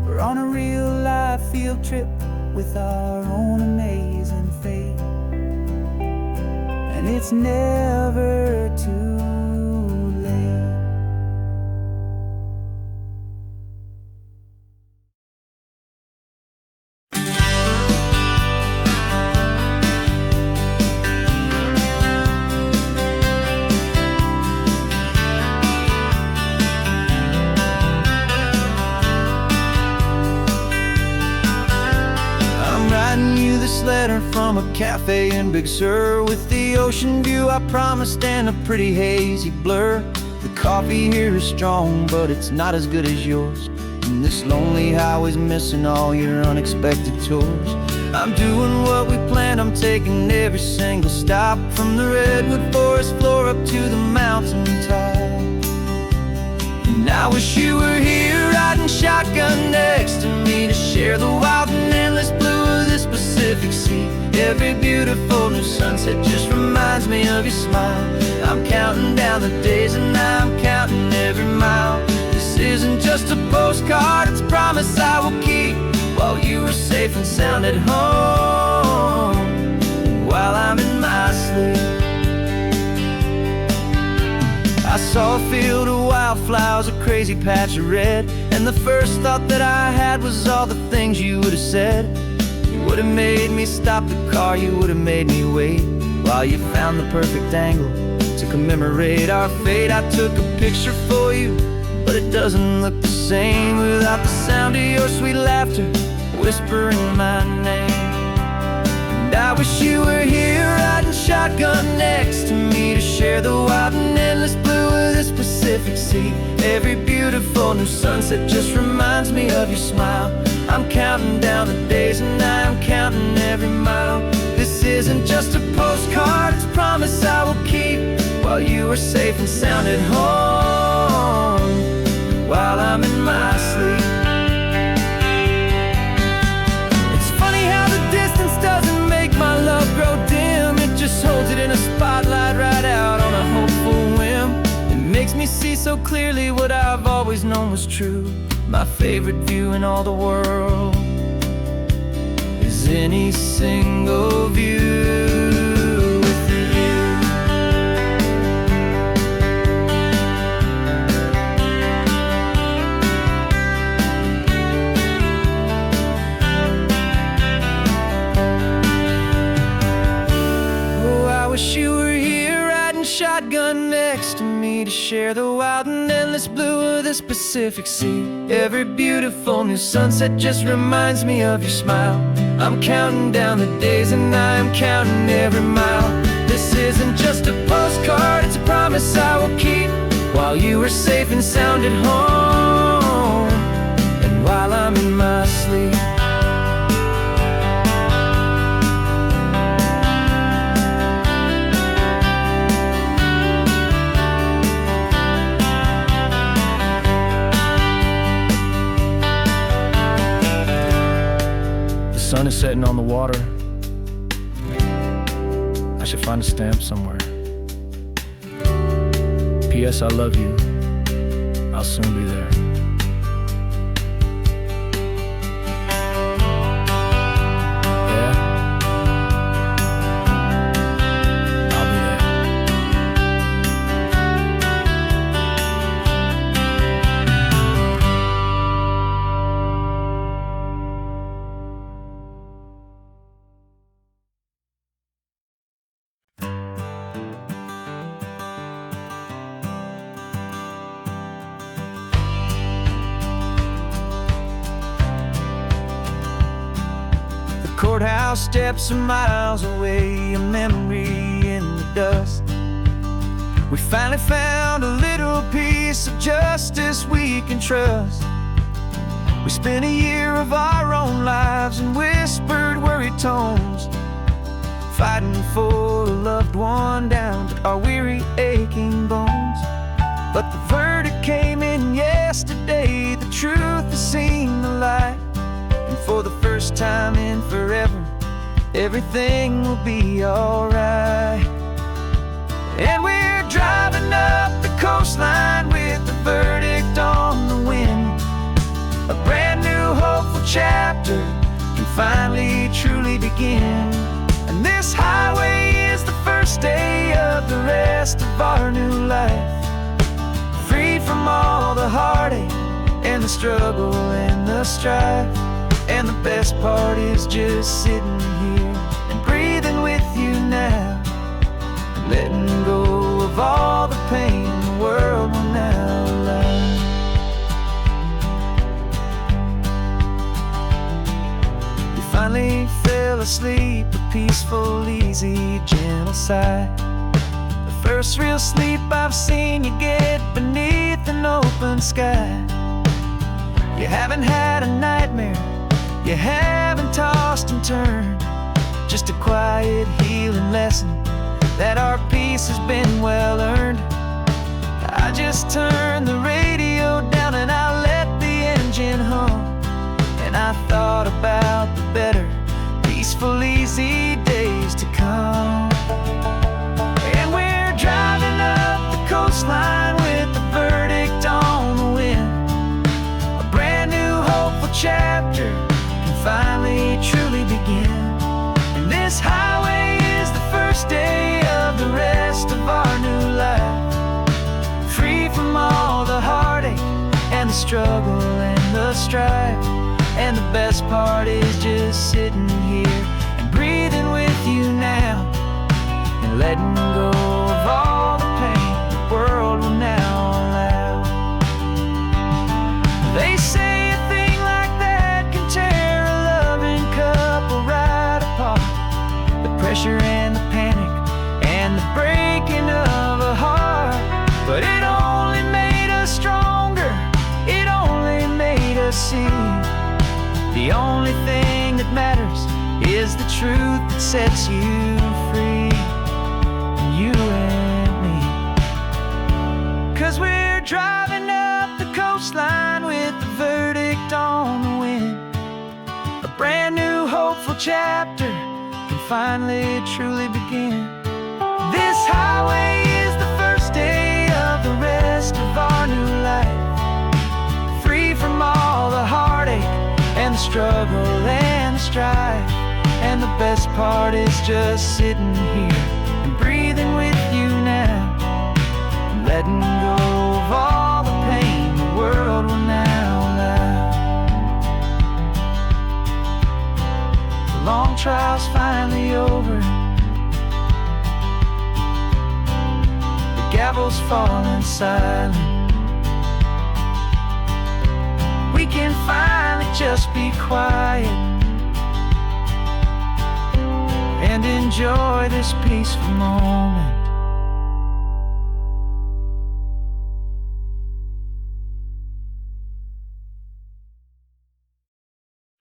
We're on a real life field trip with our own amazing fate. And it's never too late. I'm writing you this letter from a cafe in Big Sur, with the ocean view I promised and a pretty hazy blur. The coffee here is strong, but it's not as good as yours. And this lonely highway's missing all your unexpected tours. I'm doing what we planned, I'm taking every single stop, from the redwood forest floor up to the mountain top. And I wish you were here riding shotgun next to me, to share the wild and endless blue of this Pacific Sea. Every beautiful new sunset just reminds me of your smile. I'm counting down the days and I'm counting every mile. This isn't just a postcard, it's a promise I will keep, while you are safe and sound at home, while I'm in my sleep. I saw a field of wildflowers, a crazy patch of red, and the first thought that I had was all the things you would have said. You would have made me stop the car, you would have made me wait, while you found the perfect angle to commemorate our fate. I took a picture for you, but it doesn't look the same without the sound of your sweet laughter whispering my name. And I wish you were here riding shotgun share the wild and endless blue of this Pacific Sea. Every beautiful new sunset just reminds me of your smile. I'm counting down the days and I am counting every mile. This isn't just a postcard, it's a promise I will keep, while you are safe and sound at home, while I'm in my sleep. It's funny how the distance doesn't make my love grow dim. It just holds it in a spotlight right out on a hopeful whim. It makes me see so clearly what I've always known was true. My favorite view in all the world is any single view with you. Oh, I wish you were here riding shotgun next to me to share the wild and endless blue of this Pacific Sea. Every beautiful new sunset just reminds me of your smile. I'm counting down the days and I am counting every mile. This isn't just a postcard, it's a promise I will keep, while you are safe and sound at home, and while I'm in my sleep. The sun is setting on the water. I should find a stamp somewhere. P.S. I love you. I'll soon be there. Yeah? I'll be there. Courthouse steps are miles away, a memory in the dust. We finally found a little piece of justice we can trust. We spent a year of our own lives in whispered, worried tones, fighting for a loved one down to our weary, aching bones. But the verdict came in yesterday, the truth has seen the light. And for the first time in forever, everything will be alright. And we're driving up the coastline with the verdict on the wind. A brand new hopeful chapter can finally truly begin. And this highway is the first day of the rest of our new life, free from all the heartache and the struggle and the strife. And the best part is just sitting here and breathing with you now, letting go of all the pain the world will now allow. You finally fell asleep, a peaceful, easy, gentle sigh. The first real sleep I've seen you get beneath an open sky. You haven't had a nightmare, you haven't tossed and turned, just a quiet healing lesson that our peace has been well earned. I just turned the radio down and I let the engine hum, and I thought about the better, peaceful, easy days to come. And we're driving up the coastline with the verdict on the wind. A brand new hopeful chapter finally truly begin. And this highway is the first day of the rest of our new life, free from all the heartache and the struggle and the strife. And the best part is just sitting here and breathing with you now, and letting go of all the pain the world will now allow. They say a thing like that can tear a loving couple right apart. The pressure and the panic and the breaking of a The only thing that matters is the truth that sets you free, you and me. 'Cause we're driving up the coastline with the verdict on the wind. A brand new hopeful chapter can finally truly begin. This highway is the first day of the rest of our new life, free from all the heartache and the struggle and the strife. And the best part is just sitting here and breathing with you now, and letting go of all the pain the world will now allow. The long trial's finally over, the gavel's falling silent. We can finally just be quiet and enjoy this peaceful moment.